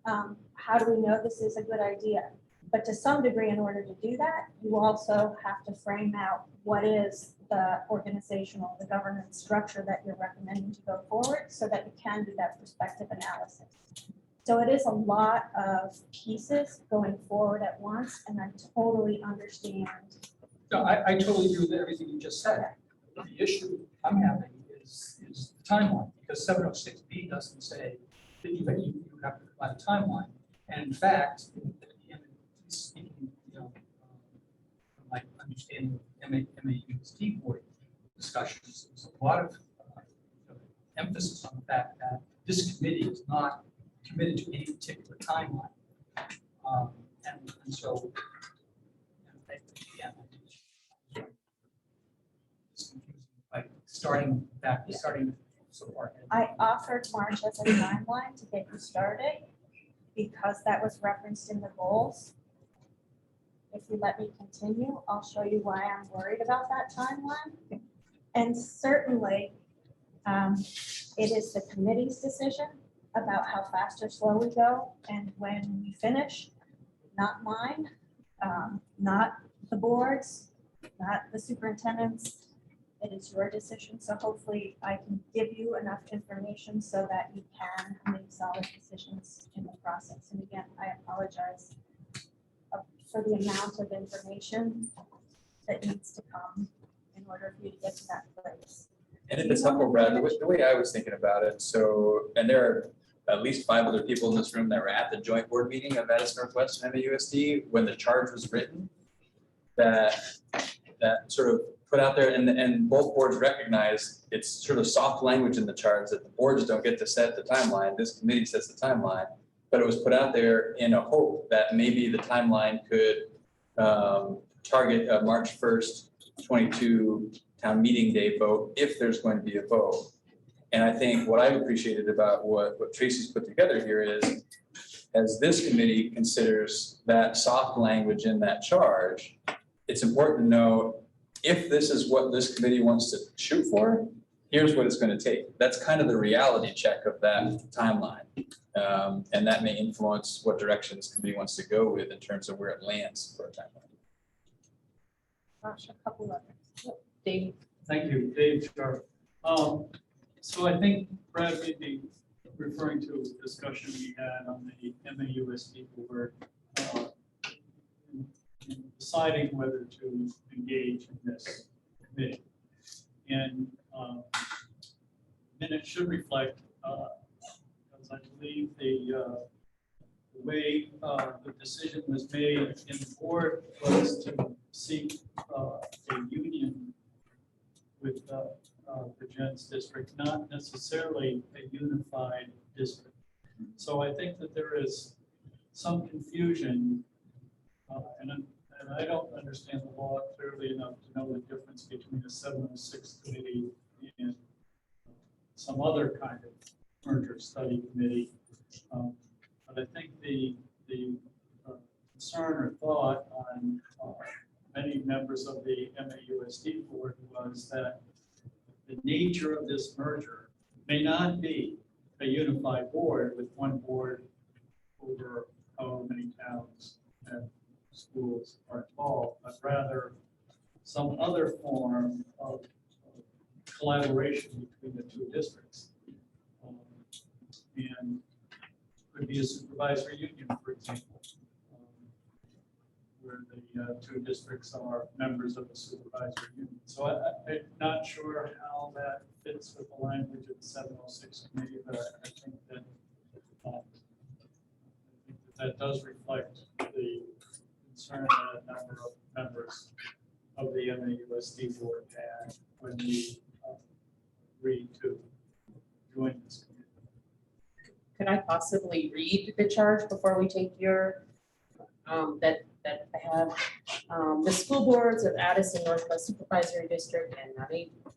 How do we know this is a good idea? But to some degree, in order to do that, you also have to frame out what is the organizational, the governance structure that you're recommending to go forward so that you can do that perspective analysis. So it is a lot of pieces going forward at once, and I totally understand. No, I totally agree with everything you just said. The issue I'm having is the timeline, because 706B doesn't say that you have to provide a timeline. And in fact, speaking, from my understanding of MAUSD board discussions, there's a lot of emphasis on the fact that this committee is not committed to any particular timeline. And so, again, it's confusing by starting so far. I offered March as a timeline to get you started because that was referenced in the goals. If you let me continue, I'll show you why I'm worried about that timeline. And certainly, it is the committee's decision about how fast or slow we go. And when we finish, not mine, not the boards, not the superintendents, it is your decision. So hopefully I can give you enough information so that you can make solid decisions in the process. And again, I apologize for the amount of information that needs to come in order for you to get to that place. And if it's helpful, Brad, the way I was thinking about it, so, and there are at least 5 other people in this room that were at the joint board meeting of Addison Northwest and MAUSD when the charge was written, that sort of put out there, and both boards recognize it's sort of soft language in the charge that the boards don't get to set the timeline. This committee sets the timeline, but it was put out there in a hope that maybe the timeline could target a March 1st, 22 town meeting day vote if there's going to be a vote. And I think what I've appreciated about what Tracy's put together here is, as this committee considers that soft language in that charge, it's important to know if this is what this committee wants to shoot for, here's what it's going to take. That's kind of the reality check of that timeline. And that may influence what direction this committee wants to go with in terms of where it lands for a timeline. Gosh, a couple others. Dave. Thank you, Dave Sharp. So I think Brad may be referring to a discussion we had on the MAUSD board in deciding whether to engage in this committee. And minutes should reflect, because I believe the way the decision was made in the board was to seek a union with the Gens district, not necessarily a unified district. So I think that there is some confusion, and I don't understand the law clearly enough to know the difference between a 706 committee and some other kind of merger study committee. But I think the concern or thought on many members of the MAUSD board was that the nature of this merger may not be a unified board with one board over how many towns and schools are involved, but rather some other form of collaboration between the two districts. And could be a supervisory union, for example, where the two districts are members of the supervisory union. So I'm not sure how that fits with the language of the 706 committee, but I think that that does reflect the concern that a number of members of the MAUSD board had when we agreed to join this committee. Could I possibly read the charge before we take your, that I have? The school boards of Addison Northwest Supervisory District and Mount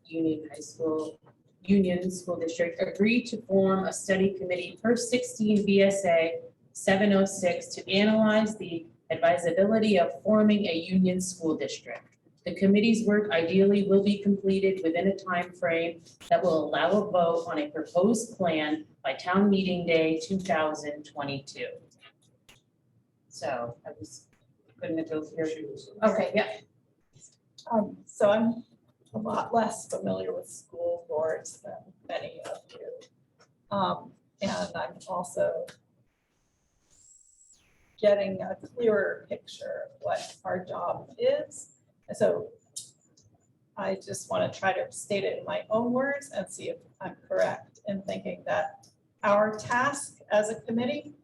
Union High School Union School District agreed to form a study committee per 16 VSA 706 to analyze the advisability of forming a union school district. The committee's work ideally will be completed within a time frame that will allow a vote on a proposed plan by town meeting day 2022. So I was couldn't it go through? Okay, yeah. So I'm a lot less familiar with school boards than many of you. And I'm also getting a clearer picture of what our job is. So I just want to try to state it in my own words and see if I'm correct in thinking that our task as a committee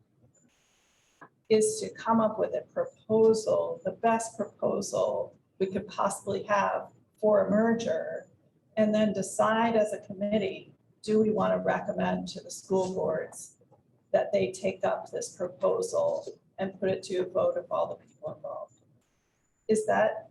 is to come up with a proposal, the best proposal we could possibly have for a merger, and then decide as a committee, do we want to recommend to the school boards that they take up this proposal and put it to a vote of all the people involved? Is that?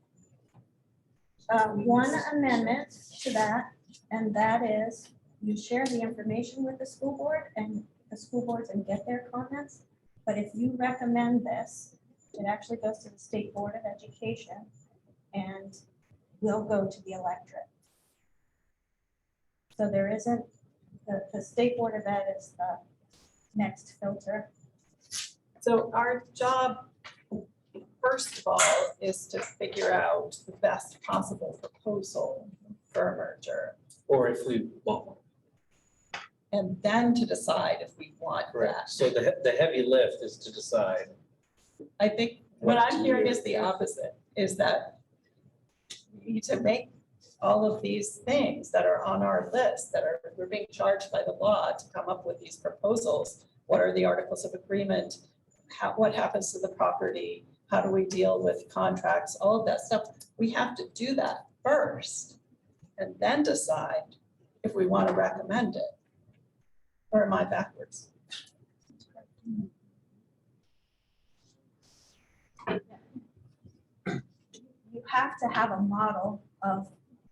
One amendment to that, and that is you share the information with the school board and the school boards and get their comments. But if you recommend this, it actually goes to the State Board of Education and will go to the electorate. So there isn't, the State Board of Ed is next filter. So our job, first of all, is to figure out the best possible proposal for a merger. Or if we want one. And then to decide if we want Correct. that. So the heavy lift is to decide. I think what What I'm to hearing do. is the opposite, is that we need to make all of these things that are on our list, that are, we're being charged by the law to come up with these proposals. What are the articles of agreement? What happens to the property? How do we deal with contracts? All of that stuff. We have to do that first and then decide if we want to recommend it. Or am I backwards? You have to have a model of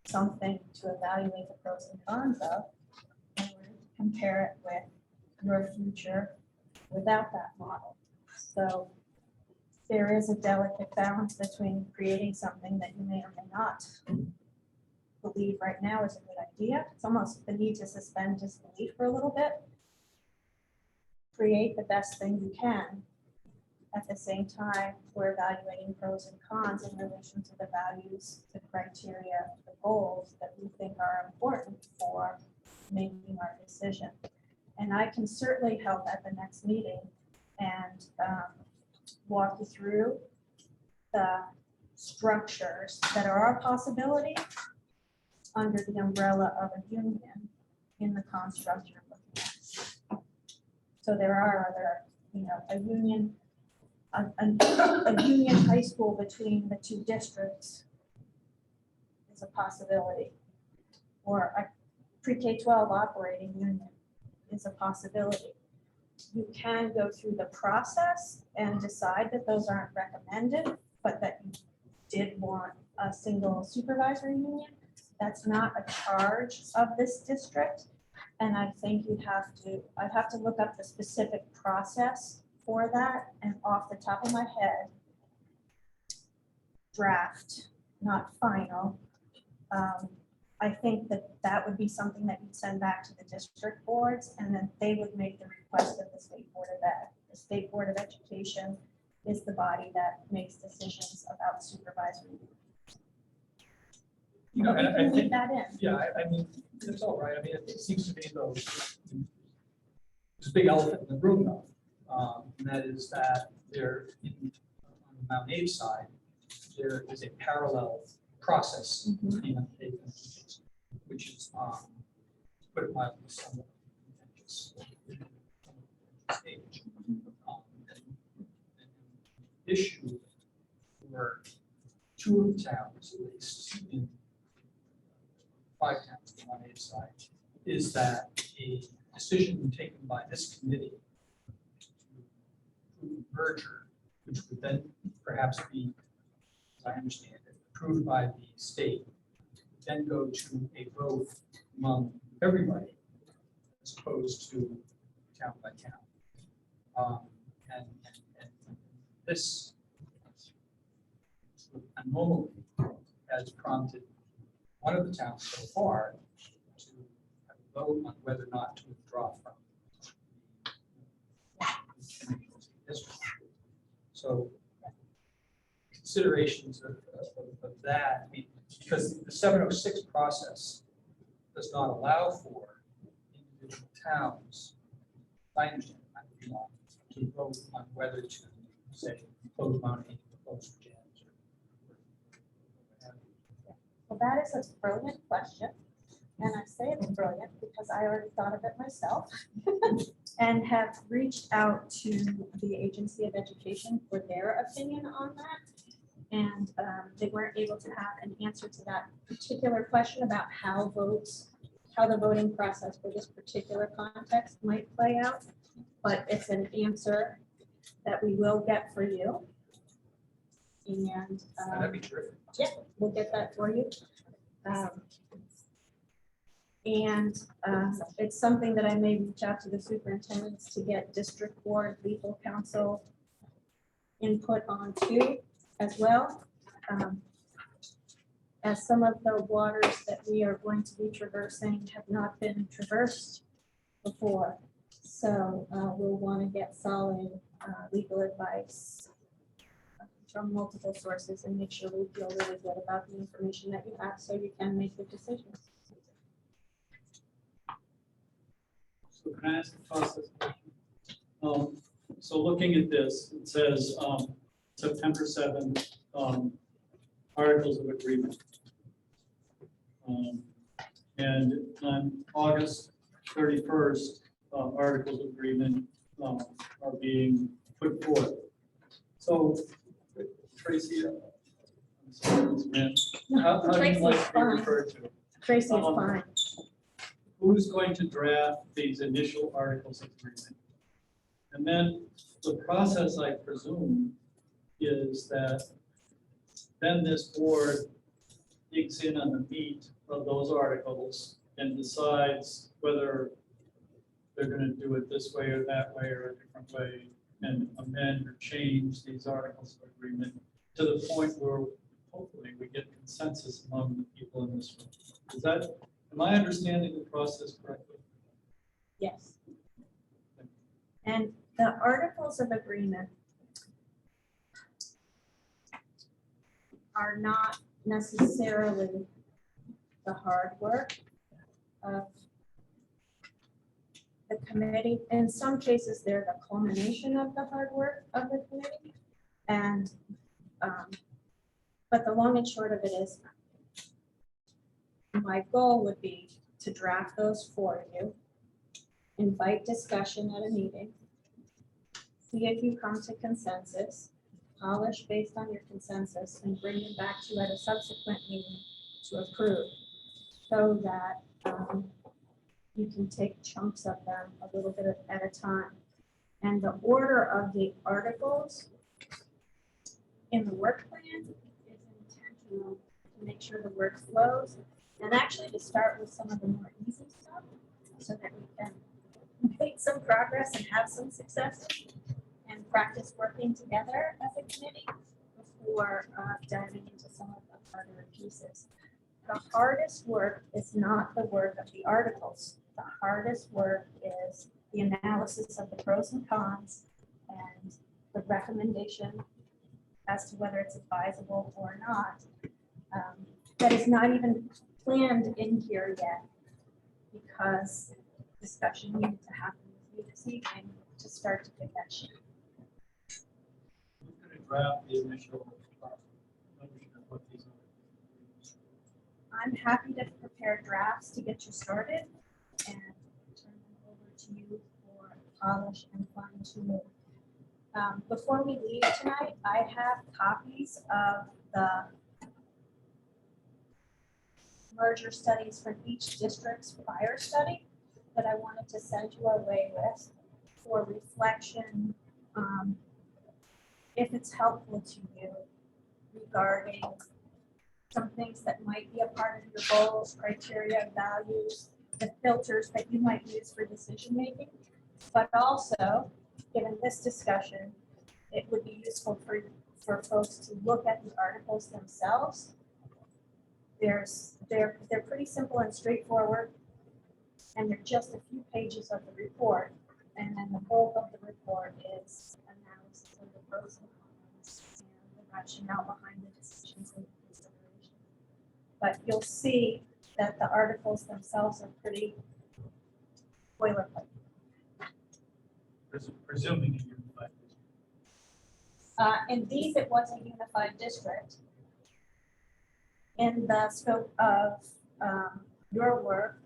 something to evaluate the pros and cons of, and compare it with your future without that model. So there is a delicate balance between creating something that you may or may not believe right now is a good idea. It's almost the need to suspend disbelief for a little bit. Create the best thing you can. At the same time, we're evaluating pros and cons in relation to the values, the criteria, the goals that we think are important for making our decision. And I can certainly help at the next meeting and walk you through the structures that are a possibility under the umbrella of a union in the construct you're looking at. So there are other, a union high school between the two districts is a possibility. Or a pre-K-12 operating union is a possibility. You can go through the process and decide that those aren't recommended, but that you did want a single supervisory union. That's not a charge of this district. And I think I'd have to look up the specific process for that, and off the top of my head, draft, not final. I think that would be something that you'd send back to the district boards, and then they would make the request of the State Board of Ed. The State Board of Education is the body that makes decisions about supervisory. And We I can leave think, that in. yeah, I mean, it's all right. I mean, it seems to me though, there's a big elephant in the room though. And that is that there, on the Mount Abe side, there is a parallel process being undertaken, which is, to put it mildly, somewhat contentious stage. And the issue for two of the towns, at least in 5 towns on the Mount Abe side, is that a decision taken by this committee merger, which would then perhaps be, as I understand it, approved by the state, would then go to a vote among everybody, as opposed to town by town. And this sort of anomaly has prompted one of the towns so far to have a vote on whether or not to withdraw from district. So considerations of that, I mean, because the 706 process does not allow for individual towns, I understand, to vote on whether to say close Mount Abe or close Virginia. Well, that is a brilliant question. And I say it's brilliant because I already thought of it myself and have reached out to the Agency of Education for their opinion on that. And they weren't able to have an answer to that particular question about how the voting process for this particular context might play out. But it's an answer that we will get for you. And That'd be terrific. yeah, we'll get that for you. It's something that I may reach out to the superintendents to get district board, legal counsel input on too, as well. As some of the waters that we are going to be traversing have not been traversed before. So we'll want to get solid legal advice from multiple sources and make sure we feel really good about the information that you have so you can make good decisions. So can I ask a process question? So looking at this, it says September 7th, articles of agreement. And on August 31st, articles of agreement are being put forth. So Tracy, I'm sorry, Ms. Grant, how do you Tracy's like to be fine. referred to? Tracy is fine. Who's going to draft these initial articles of agreement? And then the process, I presume, is that then this board digs in on the meat of those articles and decides whether they're gonna do it this way or that way or a different way, and amend or change these articles of agreement to the point where hopefully we get consensus among the people in this room. Is that, am I understanding the process correctly? Yes. And the articles of agreement are not necessarily the hard work of the committee. In some cases, they're the culmination of the hard work of the committee. And, but the long and short of it is, my goal would be to draft those for you, invite discussion at a meeting, see if you come to consensus, polish based on your consensus, and bring them back to you at a subsequent meeting to approve, so that you can take chunks of them a little bit at a time. And the order of the articles in the work plan is intentional to make sure the work flows, and actually to start with some of the more easy stuff so that we can make some progress and have some success and practice working together as a committee before diving into some of the harder pieces. The hardest work is not the work of the articles. The hardest work is the analysis of the pros and cons and the recommendation as to whether it's advisable or not. That is not even planned in here yet, because discussion needed to happen with you this evening to start to get that shape. Who's going to draft the initial version of what these are? I'm happy to prepare drafts to get you started and turn them over to you for polish and fine tune. Before we leave tonight, I have copies of the merger studies from each district's prior study that I wanted to send you away with for reflection, if it's helpful to you regarding some things that might be a part of your goals, criteria, values, the filters that you might use for decision making. But also, given this discussion, it would be useful for folks to look at the articles themselves. They're pretty simple and straightforward, and they're just a few pages of the report. And then the bulk of the report is analysis of the pros and cons and the rationale behind the decisions and considerations. But you'll see that the articles themselves are pretty boilerplate. Presuming a unified district. In these, it was a unified district. In the scope of your work,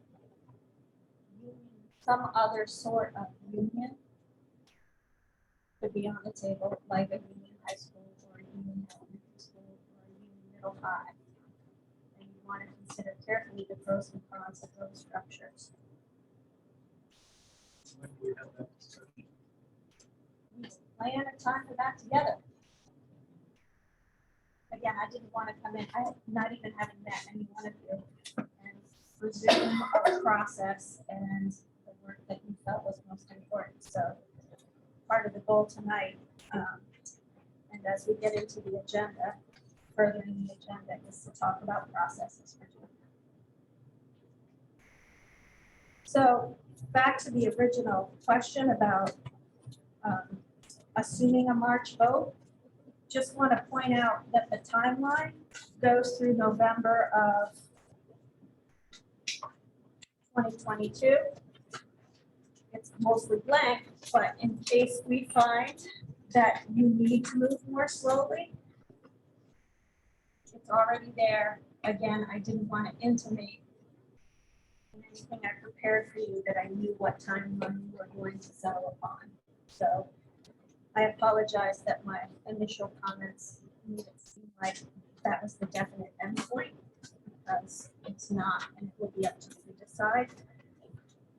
some other sort of union could be on the table, like a union high school or a union elementary school or a union middle high. And you want to consider carefully the pros and cons of those structures. When do we have that discussion? We plan a time for that together. Again, I didn't want to come in, not even having met any one of you, and presume a process and the work that you felt was most important. So part of the goal tonight, and as we get into the agenda, further in the agenda, is to talk about processes for doing that. So back to the original question about assuming a March vote, just want to point out that the timeline goes through November of 2022. It's mostly blank, but in case we find that you need to move more slowly, it's already there. Again, I didn't want to intimate in anything I prepared for you that I knew what timeline you were going to settle upon. So I apologize that my initial comments made it seem like that was the definite endpoint, because it's not, and it will be up to you to decide.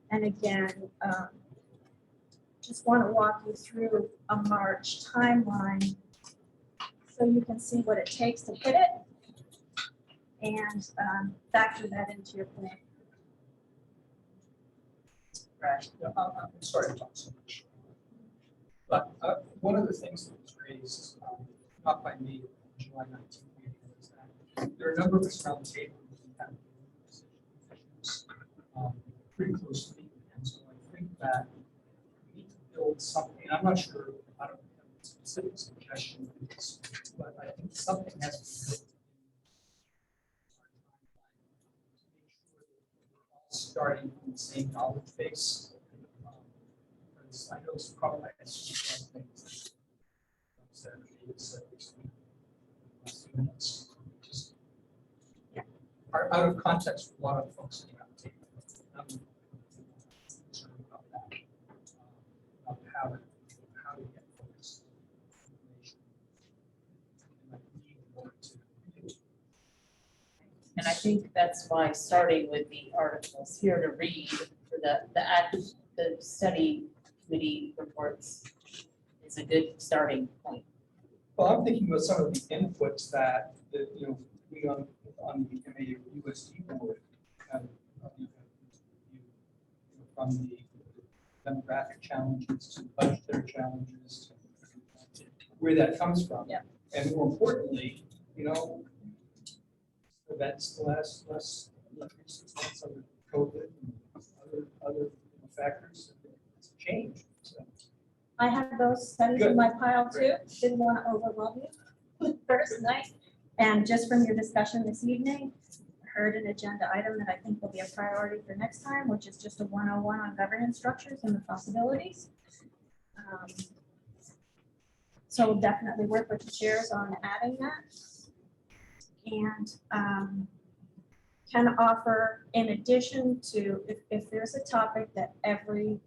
And again, just want to walk you through a March timeline so you can see what it takes to hit it and factor that into your plan. Right, yeah, I'm sorry to talk so much. But one of the things that was raised, not by me, in July 19th meeting, was that there are a number of us around the table who have decisions pretty closely. And so I think that we need to build something. I'm not sure, I don't have a specific suggestion, but I think something has to be built starting from the same knowledge base. Because I know it's probably just are out of context for a lot of folks around the table. I'm concerned about that, about how to get focused information. And I need more to And I think that's why starting with the articles here to read for the study committee reports is a good starting point. Well, I'm thinking about some of the inputs that we on the MAU USD board have from the demographic challenges to budgetary challenges to where that comes from. Yeah. And more importantly, events the last 6 months of COVID and other factors it's changed. So. I have those studies in my pile too. Didn't want to overwhelm you first night. And just from your discussion this evening, heard an agenda item that I think will be a priority for next time, which is just a 101 on governance structures and the possibilities. So we'll definitely work with the chairs on adding that. And can offer, in addition to, if there's a topic that we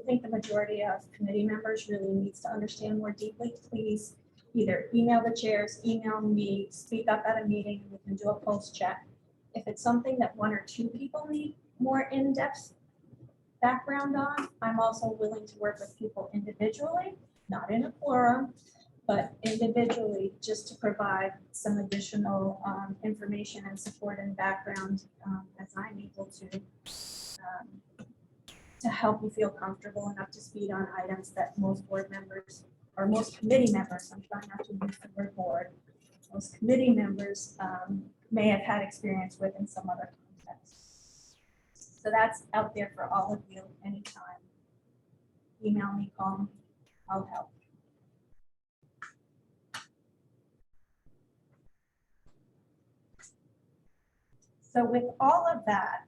think the majority of committee members really needs to understand more deeply, please either email the chairs, email me, speak up at a meeting, we can do a post chat. If it's something that 1 or 2 people need more in-depth background on, I'm also willing to work with people individually, not in a quorum, but individually, just to provide some additional information and support and background as I'm able to help you feel comfortable and up to speed on items that most board members or most committee members, I'm trying not to use the word board, most committee members may have had experience with in some other context. So that's out there for all of you anytime. Email me, call me, I'll help. So with all of that,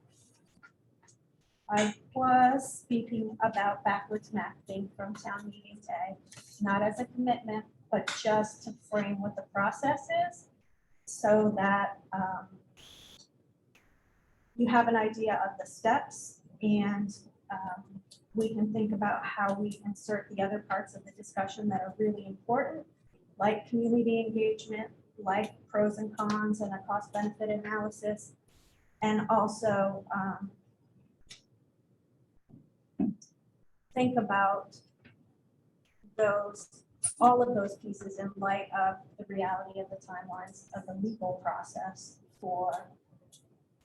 I was speaking about backwards mapping from town meeting day, not as a commitment, but just to frame what the process is so that you have an idea of the steps and we can think about how we insert the other parts of the discussion that are really important, like community engagement, like pros and cons and a cost benefit analysis, and also think about all of those pieces in light of the reality of the timelines of the legal process for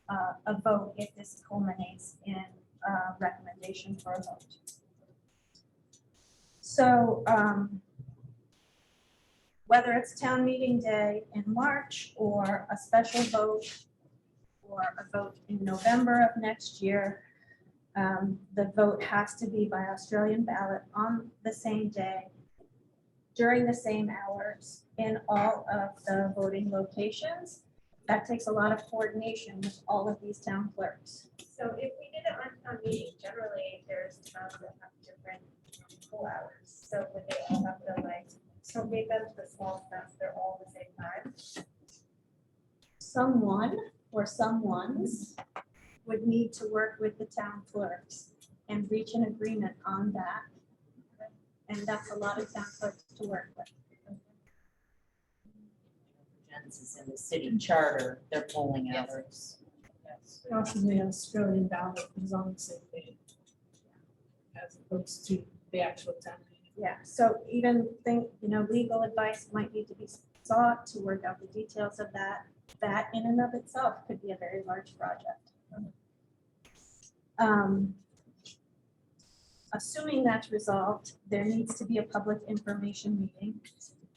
a vote if this culminates in a recommendation for a vote. So whether it's town meeting day in March or a special vote or a vote in November of next year, The vote has to be by Australian ballot on the same day, during the same hours, in all of the voting locations. That takes a lot of coordination with all of these town clerks. So if we did it on town meeting, generally there's towns that have different poll hours. So would they all have to like, so make them the small steps, they're all the same time? Someone or someones would need to work with the town clerks and reach an agreement on that. And that's a lot of town clerks to work with. Is in the city charter, their polling hours. Yes. Also, the Australian ballot is on the same day as opposed to the actual town meeting. Yeah, so even think, legal advice might need to be sought to work out the details of that. That in and of itself could be a very large project. Assuming that's resolved, there needs to be a public information meeting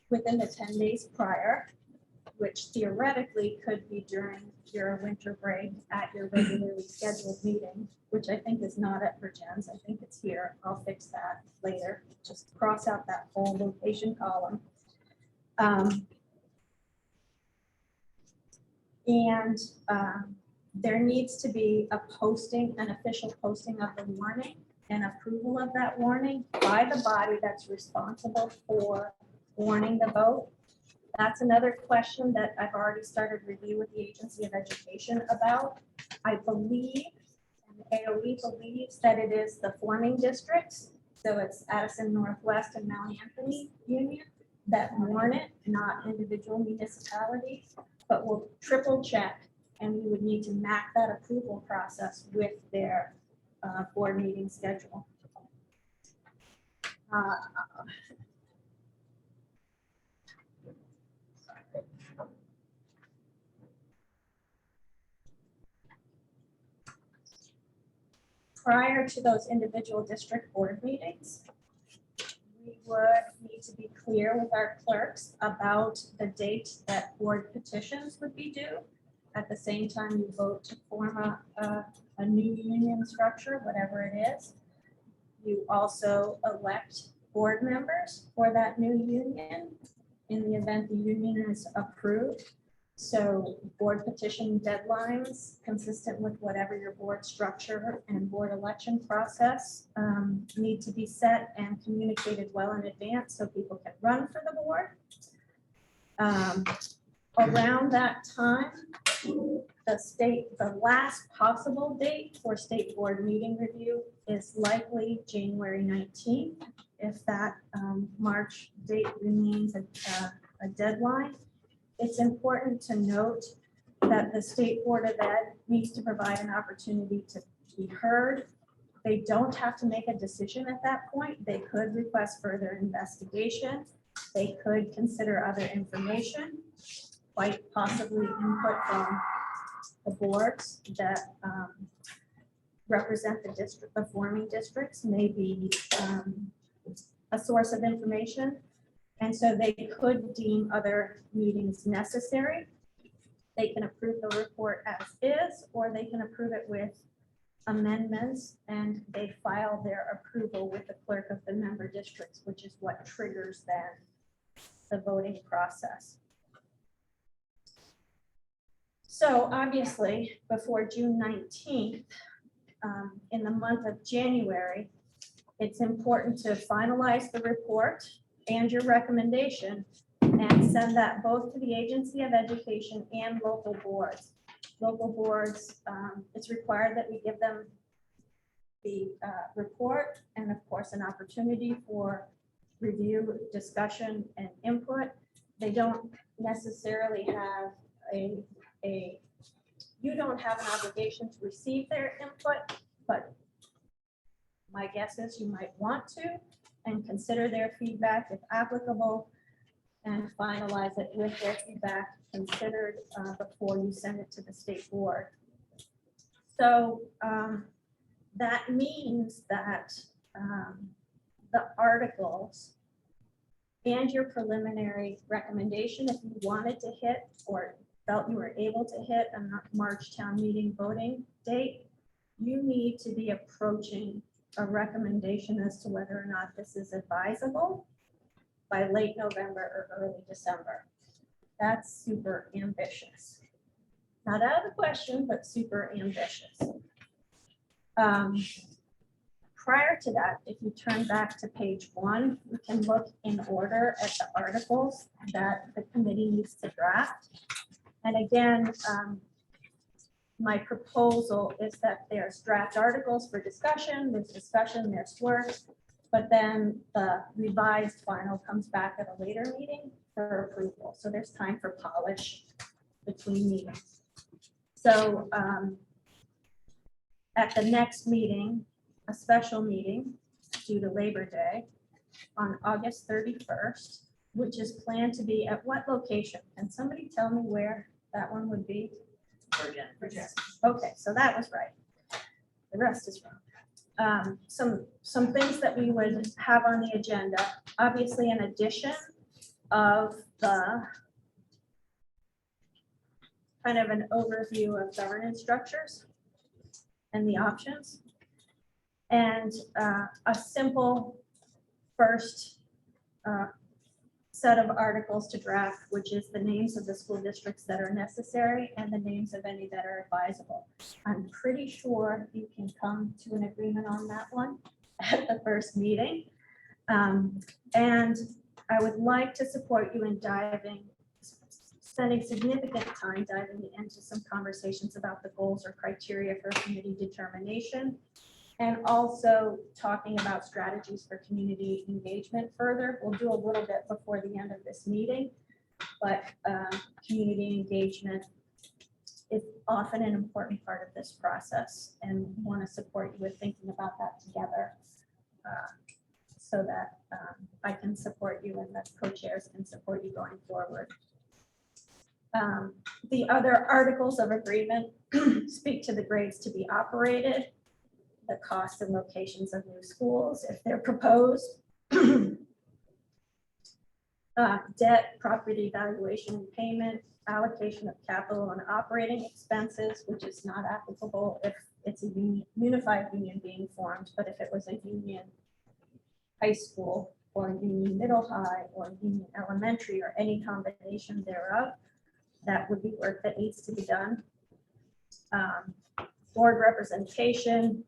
within the 10 days prior, which theoretically could be during your winter break at your regularly scheduled meeting, which I think is not at Virgin's. I think it's here. I'll fix that later. Just cross out that whole location column. There needs to be a posting, an official posting of the warning and approval of that warning by the body that's responsible for warning the vote. That's another question that I've already started review with the Agency of Education about. I believe, and the AOE believes that it is the forming districts. So it's Addison Northwest and Mount Anthony Union that warn it, not individual municipalities, but we'll triple check and we would need to map that approval process with their board meeting schedule. Prior to those individual district board meetings, we would need to be clear with our clerks about the date that board petitions would be due. At the same time, you vote to form a new union structure, whatever it is. You also elect board members for that new union in the event the union is approved. So board petition deadlines consistent with whatever your board structure and board election process need to be set and communicated well in advance so people can run for the board. Around that time, the last possible date for state board meeting review is likely January 19th. If that March date remains a deadline. It's important to note that the State Board of Ed needs to provide an opportunity to be heard. They don't have to make a decision at that point. They could request further investigation. They could consider other information, quite possibly input from the boards that represent the district, the forming districts may be a source of information. And so they could deem other meetings necessary. They can approve the report as is, or they can approve it with amendments, and they file their approval with the clerk of the member districts, which is what triggers then the voting process. So obviously, before June 19th, in the month of January, it's important to finalize the report and your recommendation and send that both to the Agency of Education and local boards. Local boards, it's required that we give them the report and of course an opportunity for review, discussion, and input. They don't necessarily have you don't have an obligation to receive their input, but my guess is you might want to and consider their feedback if applicable and finalize it with their feedback considered before you send it to the state board. So that means that the articles and your preliminary recommendation, if you wanted to hit or felt you were able to hit a March town meeting voting date, you need to be approaching a recommendation as to whether or not this is advisable by late November or early December. That's super ambitious. Not out of the question, but super ambitious. Prior to that, if you turn back to page 1, you can look in order at the articles that the committee needs to draft. And again, my proposal is that there's draft articles for discussion, there's work, but then the revised final comes back at a later meeting for approval. So there's time for polish between meetings. So at the next meeting, a special meeting due to Labor Day on August 31st, which is planned to be at what location? Can somebody tell me where that one would be? Okay, so that was right. The rest is wrong. Some things that we would have on the agenda, obviously in addition of the kind of an overview of governance structures and the options. And a simple first set of articles to draft, which is the names of the school districts that are necessary and the names of any that are advisable. I'm pretty sure you can come to an agreement on that one at the first meeting. And I would like to support you in spending significant time diving into some conversations about the goals or criteria for committee determination, and also talking about strategies for community engagement further. We'll do a little bit before the end of this meeting, but community engagement is often an important part of this process, and want to support you with thinking about that together so that I can support you and the co-chairs can support you going forward. The other articles of agreement speak to the grades to be operated, the cost and locations of new schools, if they're proposed, debt, property valuation and payment, allocation of capital and operating expenses, which is not applicable if it's a unified union being formed, but if it was a union high school or union middle high or union elementary or any combination thereof, that would be work that needs to be done. Board representation,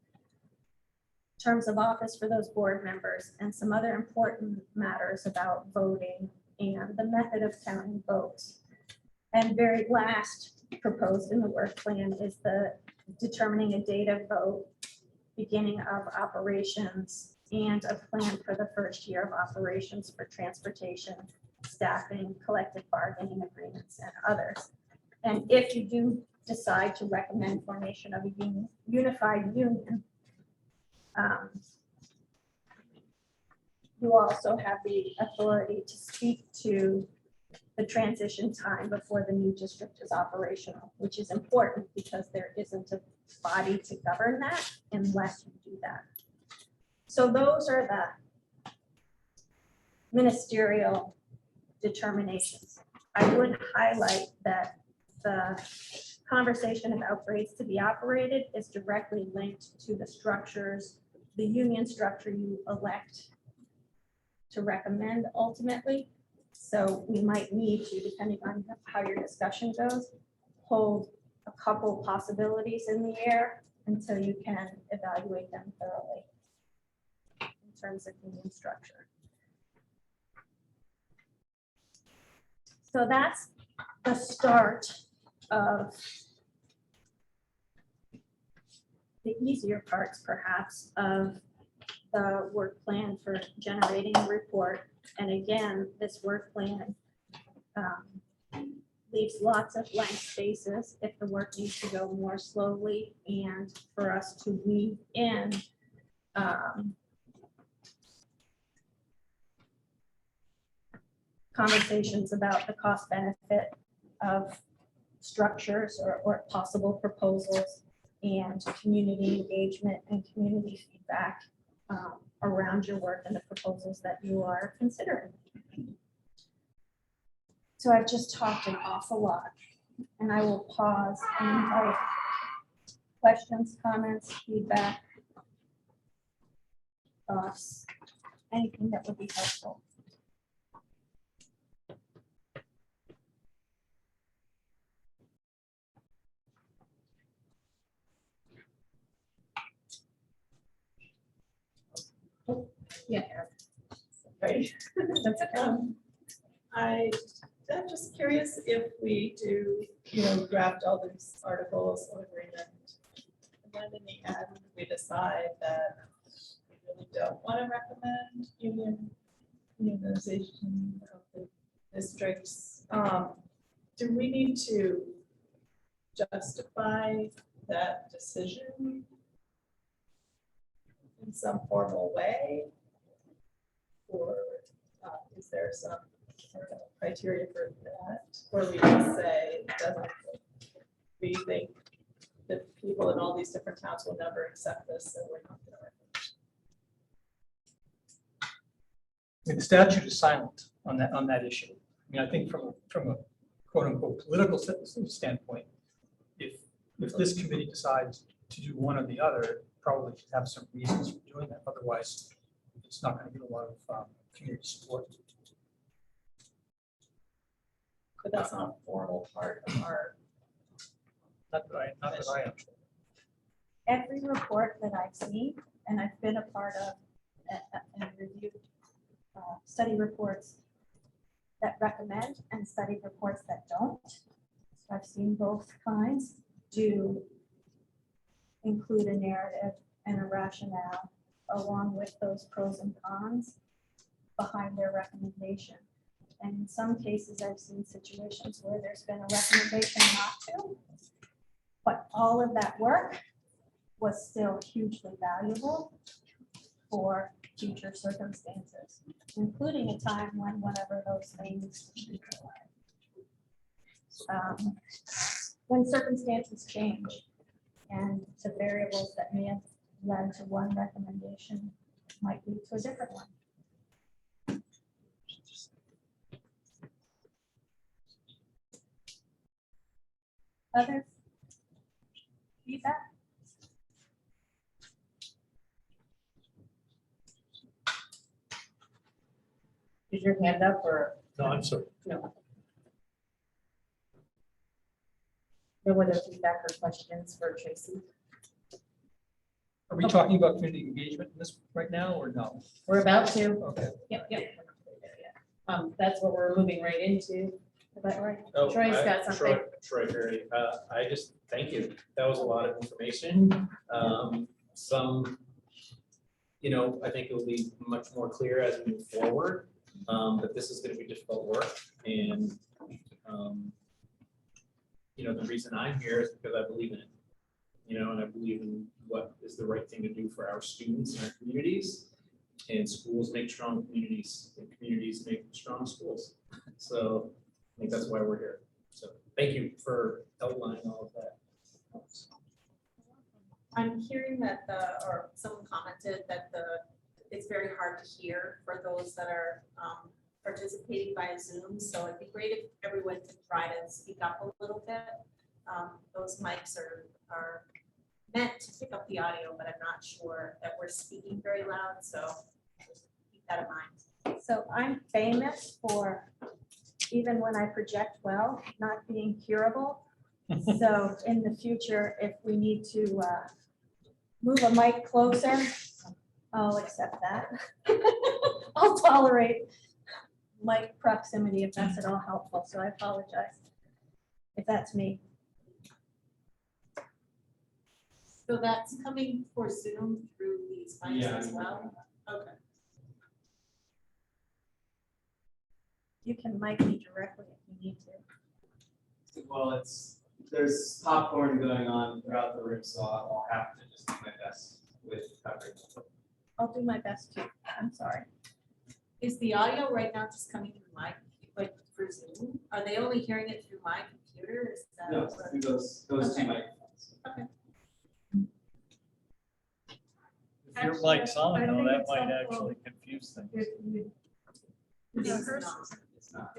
terms of office for those board members, and some other important matters about voting and the method of counting votes. And very last proposed in the work plan is the determining a date of vote, beginning of operations, and a plan for the first year of operations for transportation, staffing, collective bargaining agreements, and others. And if you do decide to recommend formation of a unified union, you also have the authority to speak to the transition time before the new district is operational, which is important because there isn't a body to govern that unless you do that. So those are the ministerial determinations. I would highlight that the conversation about grades to be operated is directly linked to the structures, the union structure you elect to recommend ultimately. So we might need to, depending on how your discussion goes, hold a couple possibilities in the air until you can evaluate them thoroughly in terms of union structure. So that's the start of the easier parts, perhaps, of the work plan for generating a report. And again, this work plan leaves lots of blank spaces if the work needs to go more slowly, and for us to weave in conversations about the cost benefit of structures or possible proposals, and community engagement and community feedback around your work and the proposals that you are considering. So I've just talked an awful lot, and I will pause and invite questions, comments, feedback, thoughts, anything that would be helpful. Yeah. Right. I'm just curious if we do, draft all these articles of agreement. And then in the end, we decide that we really don't want to recommend unionization of the districts. Do we need to justify that decision in some formal way? Or is there some criteria for that? Or we just say, it doesn't, we think that people in all these different towns will never accept this, so we're not gonna recommend. I mean, the statute is silent on that issue. I mean, I think from a quote unquote political standpoint, if this committee decides to do one or the other, it probably should have some reasons for doing that. Otherwise, it's not going to get a lot of community support. But that's not a formal part of our. Not that I am. Every report that I've seen, and I've been a part of and reviewed study reports that recommend and study reports that don't. So I've seen both kinds do include a narrative and a rationale along with those pros and cons behind their recommendation. And in some cases, I've seen situations where there's been a recommendation not to, but all of that work was still hugely valuable for future circumstances, including a time when whatever those things, when circumstances change and the variables that may have led to one recommendation might lead to a different one. Other feedback? Is your hand up or? No, I'm sorry. No. No other feedback or questions for Tracy? Are we talking about community engagement in this right now or no? We're about to. Okay. Yep. That's what we're moving right into. Is that right? Oh, Troy's got something. Troy Perry, I just, thank you. That was a lot of information. Some, I think it will be much more clear as we move forward, that this is gonna be difficult work. And, the reason I'm here is because I believe in it, and I believe in what is the right thing to do for our students and our communities. And schools make strong communities, and communities make strong schools. So I think that's why we're here. So thank you for outlining all of that. I'm hearing that or someone commented that it's very hard to hear for those that are participating via Zoom. So it'd be great if everyone could try to speak up a little bit. Those mics are meant to pick up the audio, but I'm not sure that we're speaking very loud. So just keep that in mind. So I'm famous for, even when I project well, not being curable. So in the future, if we need to move a mic closer, I'll accept that. I'll tolerate mic proximity if that's at all helpful. So I apologize if that's me. So that's coming for Zoom through these mics as well? Okay. You can mic me directly if you need to. Well, there's popcorn going on throughout the room, so I'll have to just do my best with covering. I'll do my best too. I'm sorry. Is the audio right now just coming through my, like for Zoom? Are they only hearing it through my computer? Is that No, what- through those two Okay. microphones. Okay. If your mic's on, though, that might actually confuse things. It's not. It's not.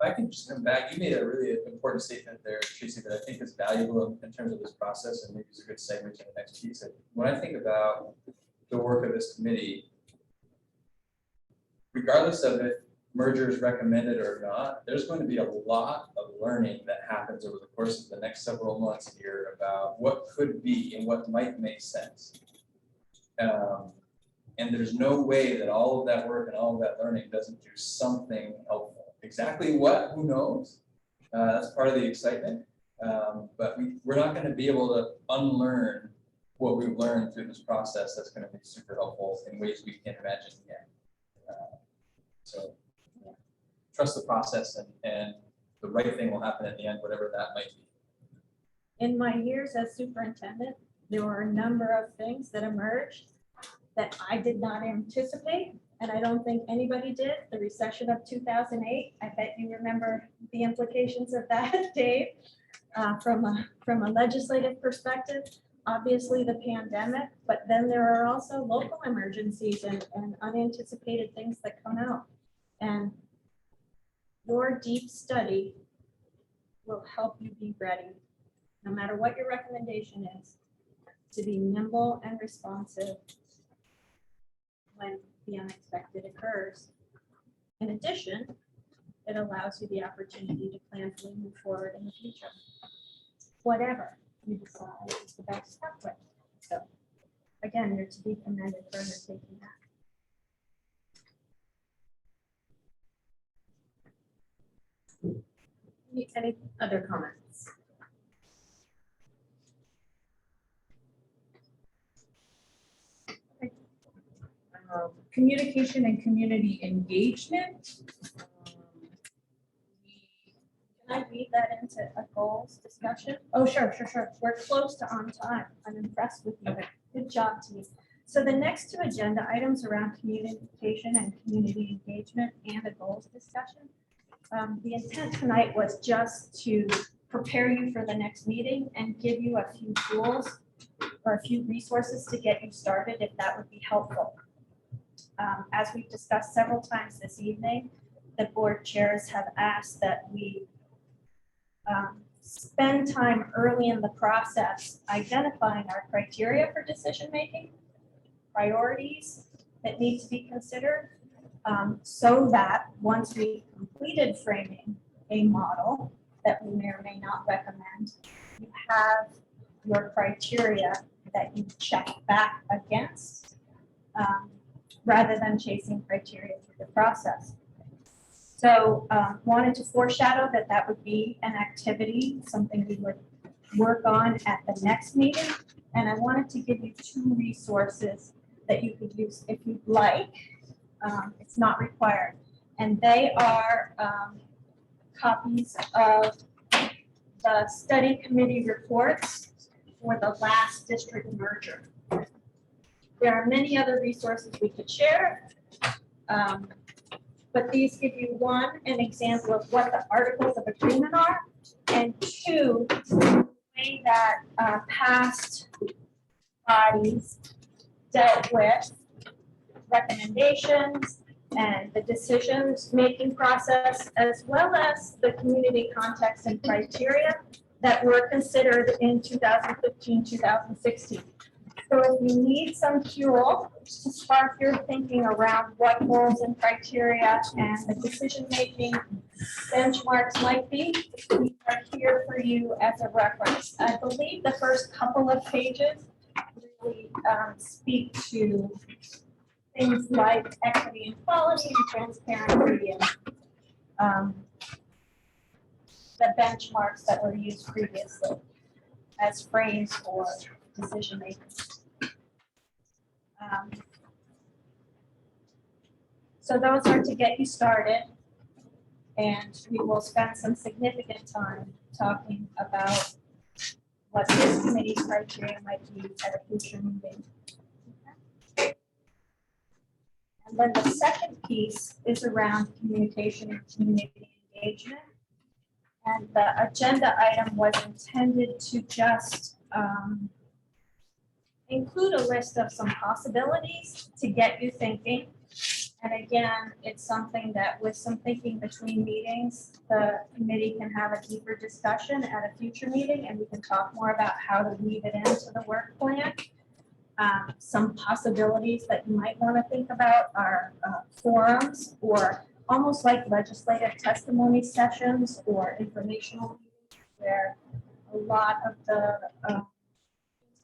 I can just come back, you made a really important statement there, Tracy, that I think is valuable in terms of this process, and maybe it's a good segue to the next piece. When I think about the work of this committee, regardless of if merger is recommended or not, there's going to be a lot of learning that happens over the course of the next several months here about what could be and what might make sense. And there's no way that all of that work and all of that learning doesn't do something helpful. Exactly what, who knows? That's part of the excitement. But we're not going to be able to unlearn what we've learned through this process that's going to be super helpful in ways we can't imagine yet. So trust the process, and the right thing will happen at the end, whatever that might be. In my years as superintendent, there were a number of things that emerged that I did not anticipate, and I don't think anybody did. The recession of 2008, I bet you remember the implications of that, Dave, from a legislative perspective. Obviously the pandemic, but then there are also local emergencies and unanticipated things that come out. And your deep study will help you be ready, no matter what your recommendation is, to be nimble and responsive when the unexpected occurs. In addition, it allows you the opportunity to planfully move forward in the future, whatever you decide is the best pathway. So again, you're to be commended for undertaking that. Any other comments? Communication and community engagement. Can I read that into a goals discussion? Oh, sure. We're close to on time. I'm impressed with you. Good job, team. So the next two agenda items around communication and community engagement and a goals discussion. The intent tonight was just to prepare you for the next meeting and give you a few tools or a few resources to get you started, if that would be helpful. As we've discussed several times this evening, the board chairs have asked that we spend time early in the process identifying our criteria for decision-making, priorities that need to be considered, so that once we completed framing a model that we may or may not recommend, you have your criteria that you check back against, rather than chasing criteria through the process. So wanted to foreshadow that that would be an activity, something we would work on at the next meeting. And I wanted to give you two resources that you could use if you'd like. It's not required. And they are copies of the study committee reports for the last district merger. There are many other resources we could share, but these give you, one, an example of what the articles of agreement are, and two, the way that past bodies dealt with recommendations and the decisions making process, as well as the community context and criteria that were considered in 2015, 2016. So if you need some fuel to spark your thinking around what goals and criteria and the decision-making benchmarks might be, we are here for you as a reference. I believe the first couple of pages really speak to things like equity and quality and transparency and the benchmarks that were used previously as frames for decision-making. So those are to get you started, and we will spend some significant time talking about what this committee's criteria might be at a future meeting. Okay. And then the second piece is around communication and community engagement. And the agenda item was intended to just include a list of some possibilities to get you thinking And again, it's something that with some thinking between meetings, the committee can have a deeper discussion at a future meeting, and we can talk more about how to weave it into the work plan. Some possibilities that you might want to think about are forums, or almost like legislative testimony sessions or informational meetings where a lot of the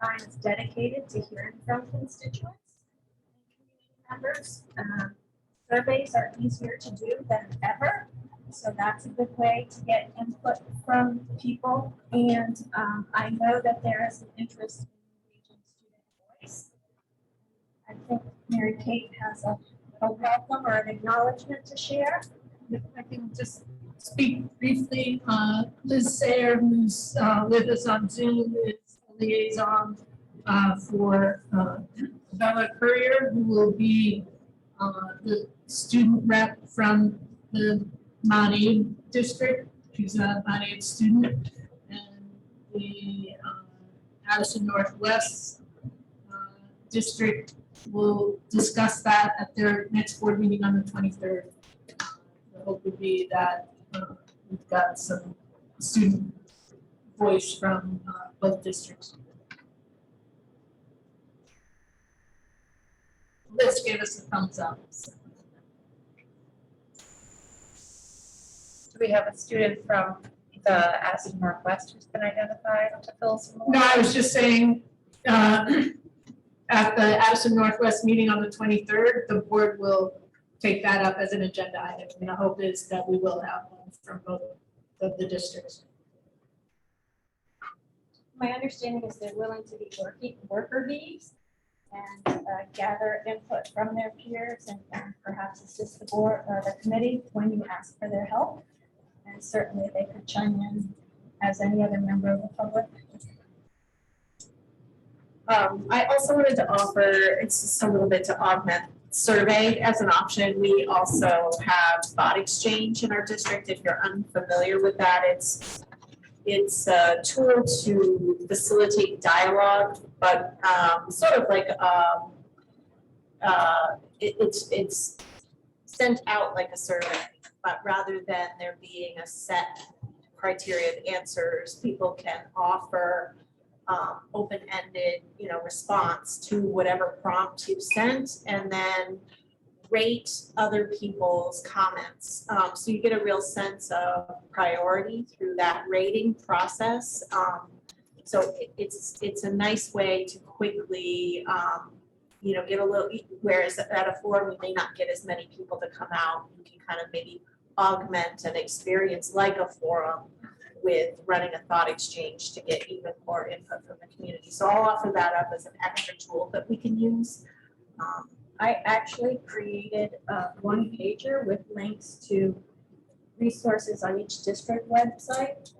time is dedicated to hearing from constituents and community members. Surveys are easier to do than ever, so that's a good way to get input from people. And I know that there is an interest in engaging student voice. I think Mary Kate has a welcome or an acknowledgement to share. If I can just speak briefly, Liz Sayer, who's with us on Zoom, is a liaison for Bella Courier, who will be the student rep from the Mount Aid district. She's a Mount Aid student, and the Addison Northwest district will discuss that at their next board meeting on the 23rd. The hope would be that we've got some student voice from both districts. Liz gave us a thumbs up. Do we have a student from the Addison Northwest who's been identified to fill some more? No, I was just saying, at the Addison Northwest meeting on the 23rd, the board will take that up as an agenda item. And the hope is that we will have one from both of the districts. My understanding is they're willing to be worker bees and gather input from their peers and perhaps assist the board or the committee when you ask for their help. And certainly they could chime in as any other member of the public. I also wanted to offer, it's just a little bit to augment survey as an option. We also have thought exchange in our district. If you're unfamiliar with that, it's a tool to facilitate dialogue, but sort of like it's sent out like a survey, but rather than there being a set criteria of answers, people can offer open-ended, response to whatever prompt you've sent, and then rate other people's comments. So you get a real sense of priority through that rating process. So it's a nice way to quickly, get a little, whereas at a forum, we may not get as many people to come out. You can kind of maybe augment an experience like a forum with running a thought exchange to get even more input from the community. So I'll offer that up as an extra tool that we can use. I actually created a one-pager with links to resources on each district website.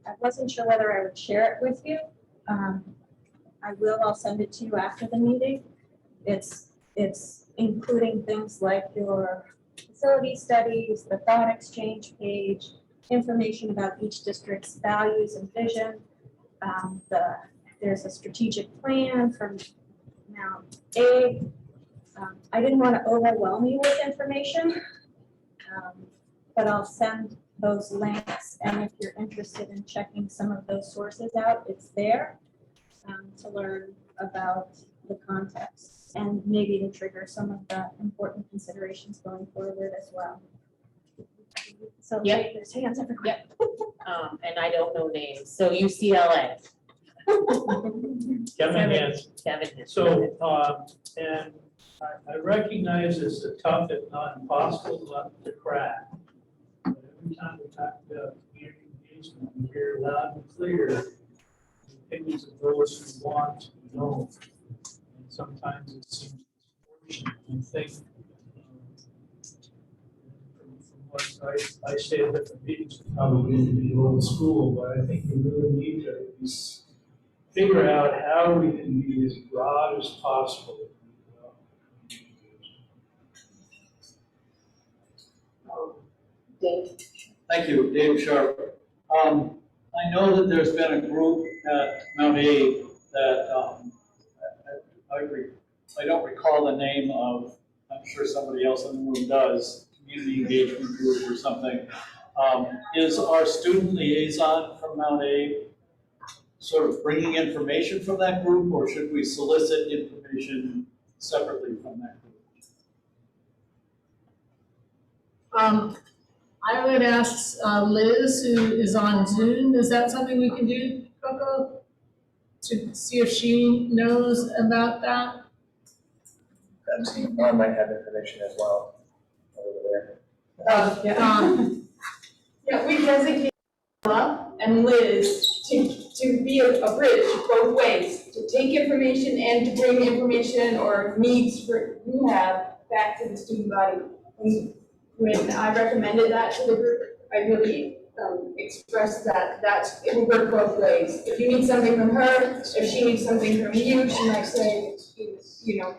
I wasn't sure whether I would share it with you. I'll send it to you after the meeting. It's including things like your facility studies, the thought exchange page, information about each district's values and vision. There's a strategic plan from Mount Aid. I didn't want to overwhelm you with information, but I'll send those links, and if you're interested in checking some of those sources out, it's there to learn about the context and maybe to trigger some of the important considerations going forward as well. So Yep. there's hands everywhere. And I don't know names, so UCLA. Kevin Hansen. Kevin. So, and I recognize it's a tough, if not impossible, nut to crack. But every time we talk about community engagement, we hear loud and clear the opinions of those who want to know. And sometimes it seems disproportionate. I think from what I say at different meetings, probably to be old school, but I think we really need to figure out how we can be as broad as possible. Thank you, Dave Sharp. I know that there's been a group at Mount Aid that I don't recall the name of. I'm sure somebody else in the room does, community engagement group or something. Is our student liaison from Mount A sort of bringing information from that group, or should we solicit information separately from that group? I would ask Liz, who is on Zoom, is that something we can do, Coco? To see if she knows about that? I might have information as well over there. Yeah, we designate Ella and Liz to be a bridge both ways, to take information and to bring information or needs for you have back to the student body. When I recommended that to the group, I really expressed that it will work both ways. If you need something from her, if she needs something from you, she might say, you know,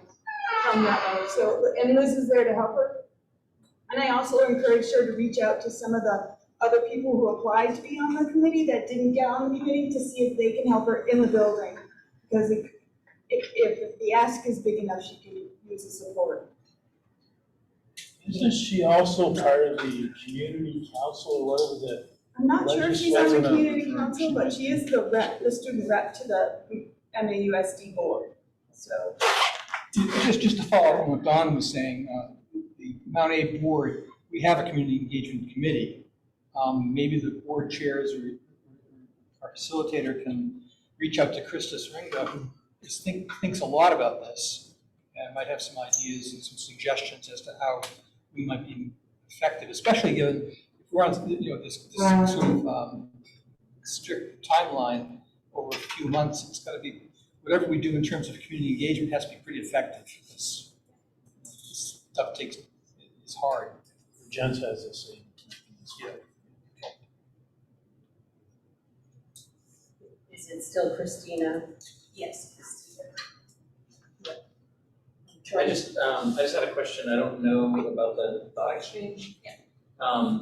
come that way. So, and Liz is there to help her. And I also encouraged her to reach out to some of the other people who applied to be on the committee that didn't get on the committee to see if they can help her in the building. Because if the ask is big enough, she can use the support. Isn't she also part of the community council or whatever that? I'm not sure if she's on the community council, but she is the rep, the student rep to the MAUSD board, so. Just to follow up on what Don was saying, the Mount A board, we have a community engagement committee. Maybe the board chairs or our facilitator can reach out to Krista Sringa, who thinks a lot about this, and might have some ideas and some suggestions as to how we might be effective, especially given if we're on, you know, this sort of strict timeline over a few months. It's got to be, whatever we do in terms of community engagement has to be pretty effective. This stuff is hard. Jens has the same. Yeah. Is it still Christina? Yes. I just had a question. I don't know about the thought exchange. Yeah.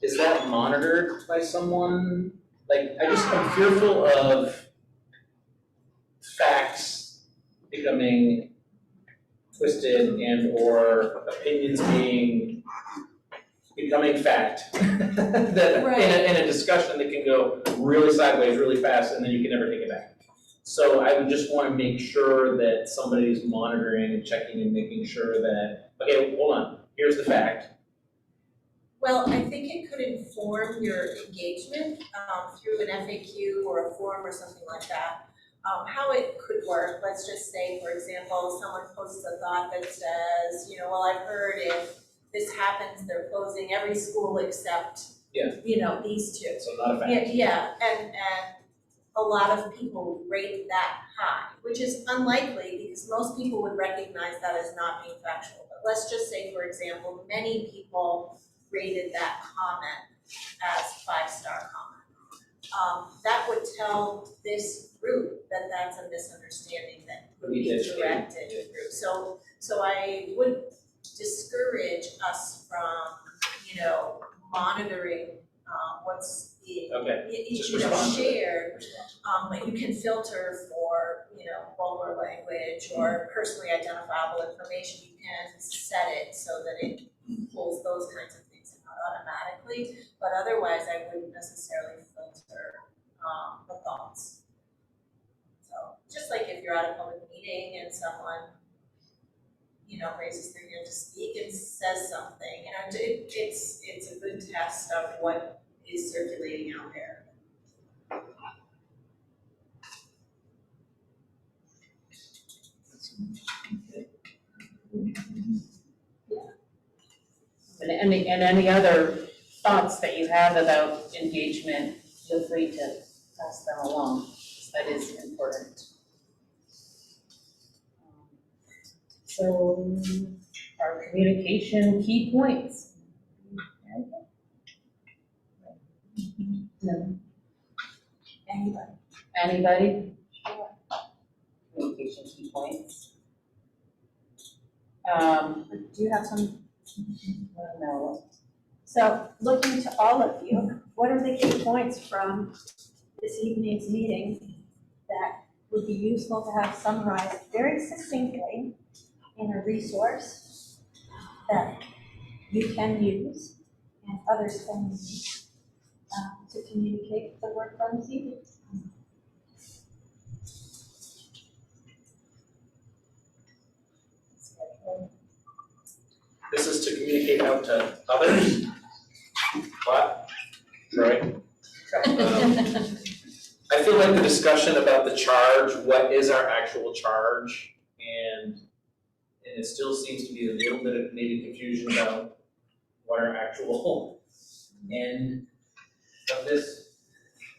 Is that monitored by someone? Like, I'm fearful of facts becoming twisted and or opinions becoming fact. That Right. in a discussion that can go really sideways really fast and then you can never take it back. So I would just want to make sure that somebody's monitoring and checking and making sure that, okay, hold on, here's the fact. Well, I think it could inform your engagement through an FAQ or a forum or something like that. How it could work, let's just say, for example, someone posts a thought that says, you know, well, I've heard if this happens, they're closing every school except, you know, these two. So not a fact. Yeah, and a lot of people rate that high, which is unlikely because most people would recognize that as not being factual. But let's just say, for example, many people rated that comment as 5-star comment. That would tell this group that that's a misunderstanding that could be directed through. So I would discourage us from, you know, monitoring what's being shared. But you can filter for, you know, vulgar language or personally identifiable information. You can set it so that it pulls those kinds of things out automatically. But otherwise, I wouldn't necessarily filter the thoughts. So just like if you're at a public meeting and someone, you know, raises their hand to speak and says something, you know, it's a good test of what is circulating out there. And any other thoughts that you have about engagement, feel free to pass them along. That is important. So our communication key points. No. Anybody? Communication key points. Do you have some? No. So looking to all of you, what are the key points from this evening's meeting that would be useful to have summarized very succinctly in a resource that you can use and others can use to communicate the work done this evening. This is to communicate out to others. What? Right? I feel like the discussion about the charge, what is our actual charge? And it still seems to be a little bit of maybe confusion about what our actual end of this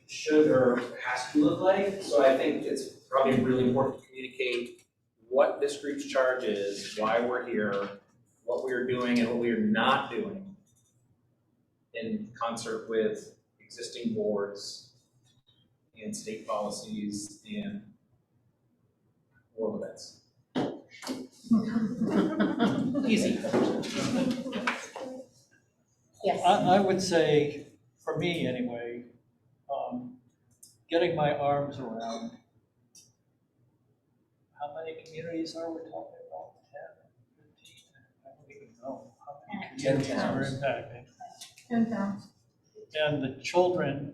should or has to look like. So I think it's probably really important to communicate what this group's charge is, why we're here, what we are doing and what we are not doing in concert with existing boards and state policies and world events. Easy. Yes. I would say, for me anyway, getting my arms around, how many communities are we talking about? 10, 15? I don't even know how many 10 communities are towns. impacted. 10 towns. And the children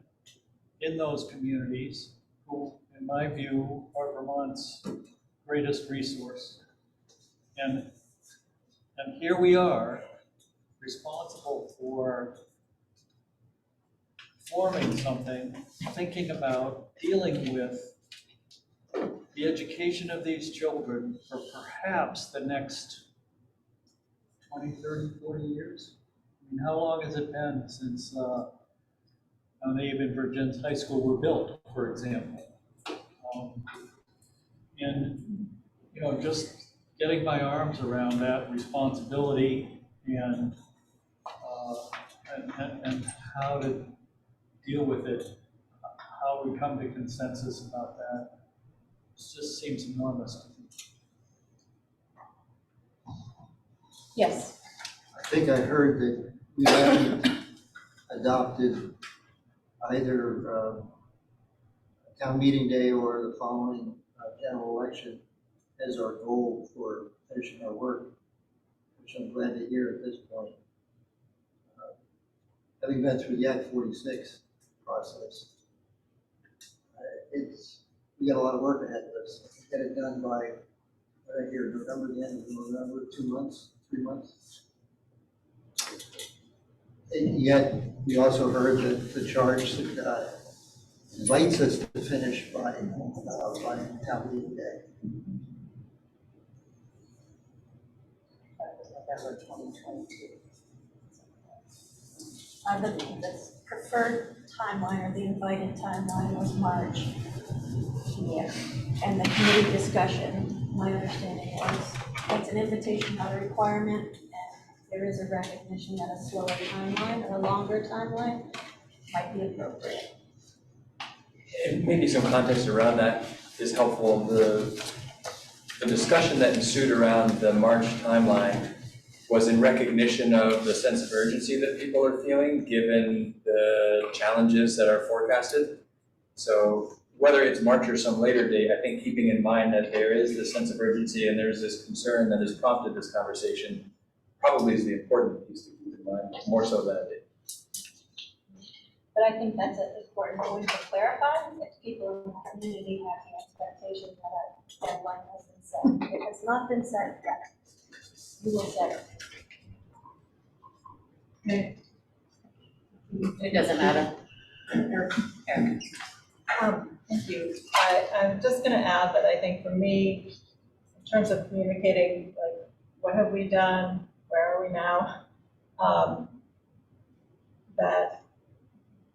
in those communities, who, in my view, are Vermont's greatest resource. And here we are, responsible for forming something, thinking about dealing with the education of these children for perhaps the next 20, 30, 40 years. I mean, how long has it been since Mount Abe and Virgin's High School were built, for example? And, you know, just getting my arms around that responsibility and how to deal with it, how we come to consensus about that, it just seems enormous to me. Yes. I think I heard that we haven't adopted either town meeting day or the following general election as our goal for finishing our work, which I'm glad to hear at this point. Having been through the Act 46 process, we got a lot of work ahead of us. Get it done by, what I hear, November, the end of November, 2 months, 3 months. And yet, we also heard that the charge that invites us to finish by town meeting day. That was November 2022. The preferred timeline or the invited timeline was March. Yeah. And the committee discussion, my understanding was, it's an invitation, not a requirement, and there is a recognition that a slower timeline or a longer timeline might be appropriate. And maybe some context around that is helpful. The discussion that ensued around the March timeline was in recognition of the sense of urgency that people are feeling given the challenges that are forecasted. So whether it's March or some later date, I think keeping in mind that there is this sense of urgency and there's this concern that has prompted this conversation probably is the important piece to keep in mind, more so than a date. But I think that's an important point to clarify, if people in the community have the expectation that a deadline has been set. If it's not been set yet, we will set it. It doesn't matter. Eric. Thank you. I'm just gonna add that I think for me, in terms of communicating, like, what have we done, where are we now? That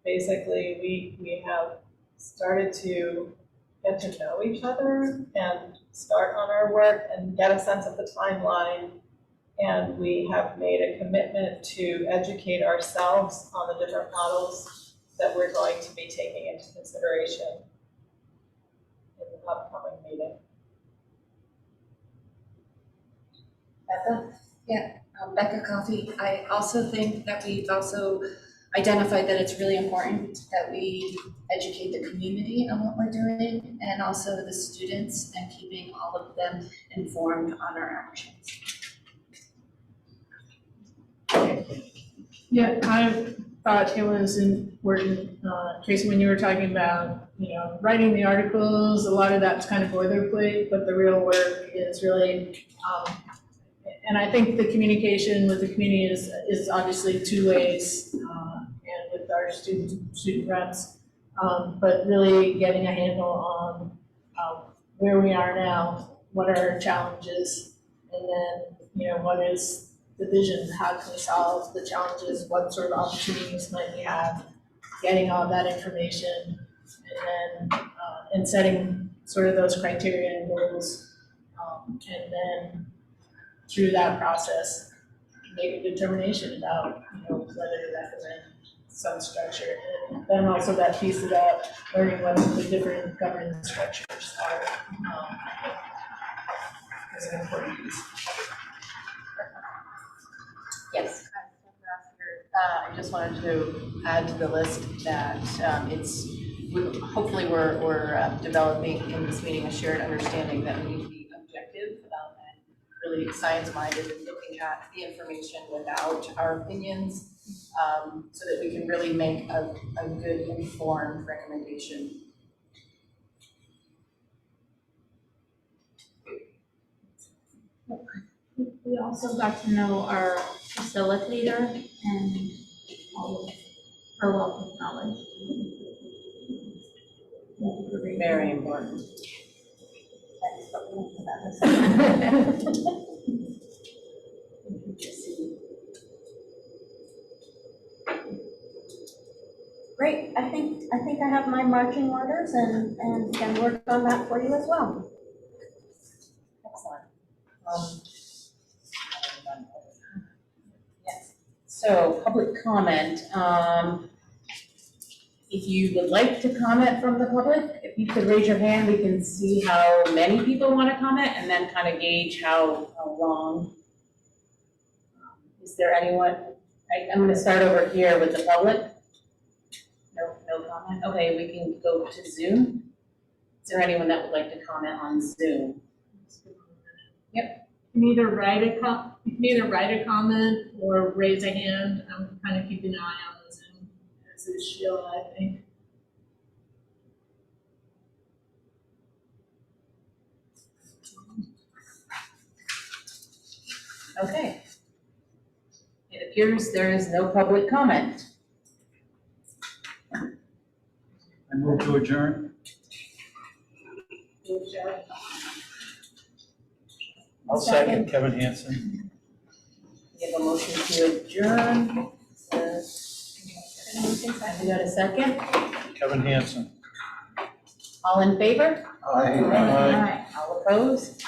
basically we have started to get to know each other and start on our work and get a sense of the timeline. And we have made a commitment to educate ourselves on the different models that we're going to be taking into consideration in the upcoming meeting. Becca? Yeah, Becca Coffey. I also think that we've also identified that it's really important that we educate the community on what we're doing and also the students and keeping all of them informed on our actions. Yeah, I thought it was important, Tracy, when you were talking about, writing the articles, a lot of that's kind of boilerplate, but the real work is really, and I think the communication with the community is obviously two ways, and with our student reps, but really getting a handle on where we are now, what are our challenges, and then, what is the vision, how can we solve the challenges, what sort of opportunities might we have, getting all that information, and then, and setting sort of those criteria and goals, and then through that process, make a determination about, whether to recommend some structure. And then also that piece about learning what the different governance structures are, is an important piece. Yes. I just wanted to add to the list that hopefully we're developing in this meeting a shared understanding that we need to be objective and really science-minded and looking at the information without our opinions, so that we can really make a good informed recommendation. We also got to know our facilitator and all of her wealth of knowledge. Very important. Great, I think I have my marching orders and can work on that for you as well. Excellent. Yes. So public comment. If you would like to comment from the public, if you could raise your hand, we can see how many people want to comment and then kind of gauge how long. Is there anyone? I'm going to start over here with the public. No comment. Okay, we can go to Zoom. Is there anyone that would like to comment on Zoom? Yep. You can either write a comment or raise a hand. I'm kind of keeping an eye on the Zoom as is Sheila, I think. Okay. It appears there is no public comment. I move to adjourn. I'll second Kevin Hansen. We have a motion to adjourn. Have we got a second? Kevin Hansen. All in favor? Aye. Aye. All opposed?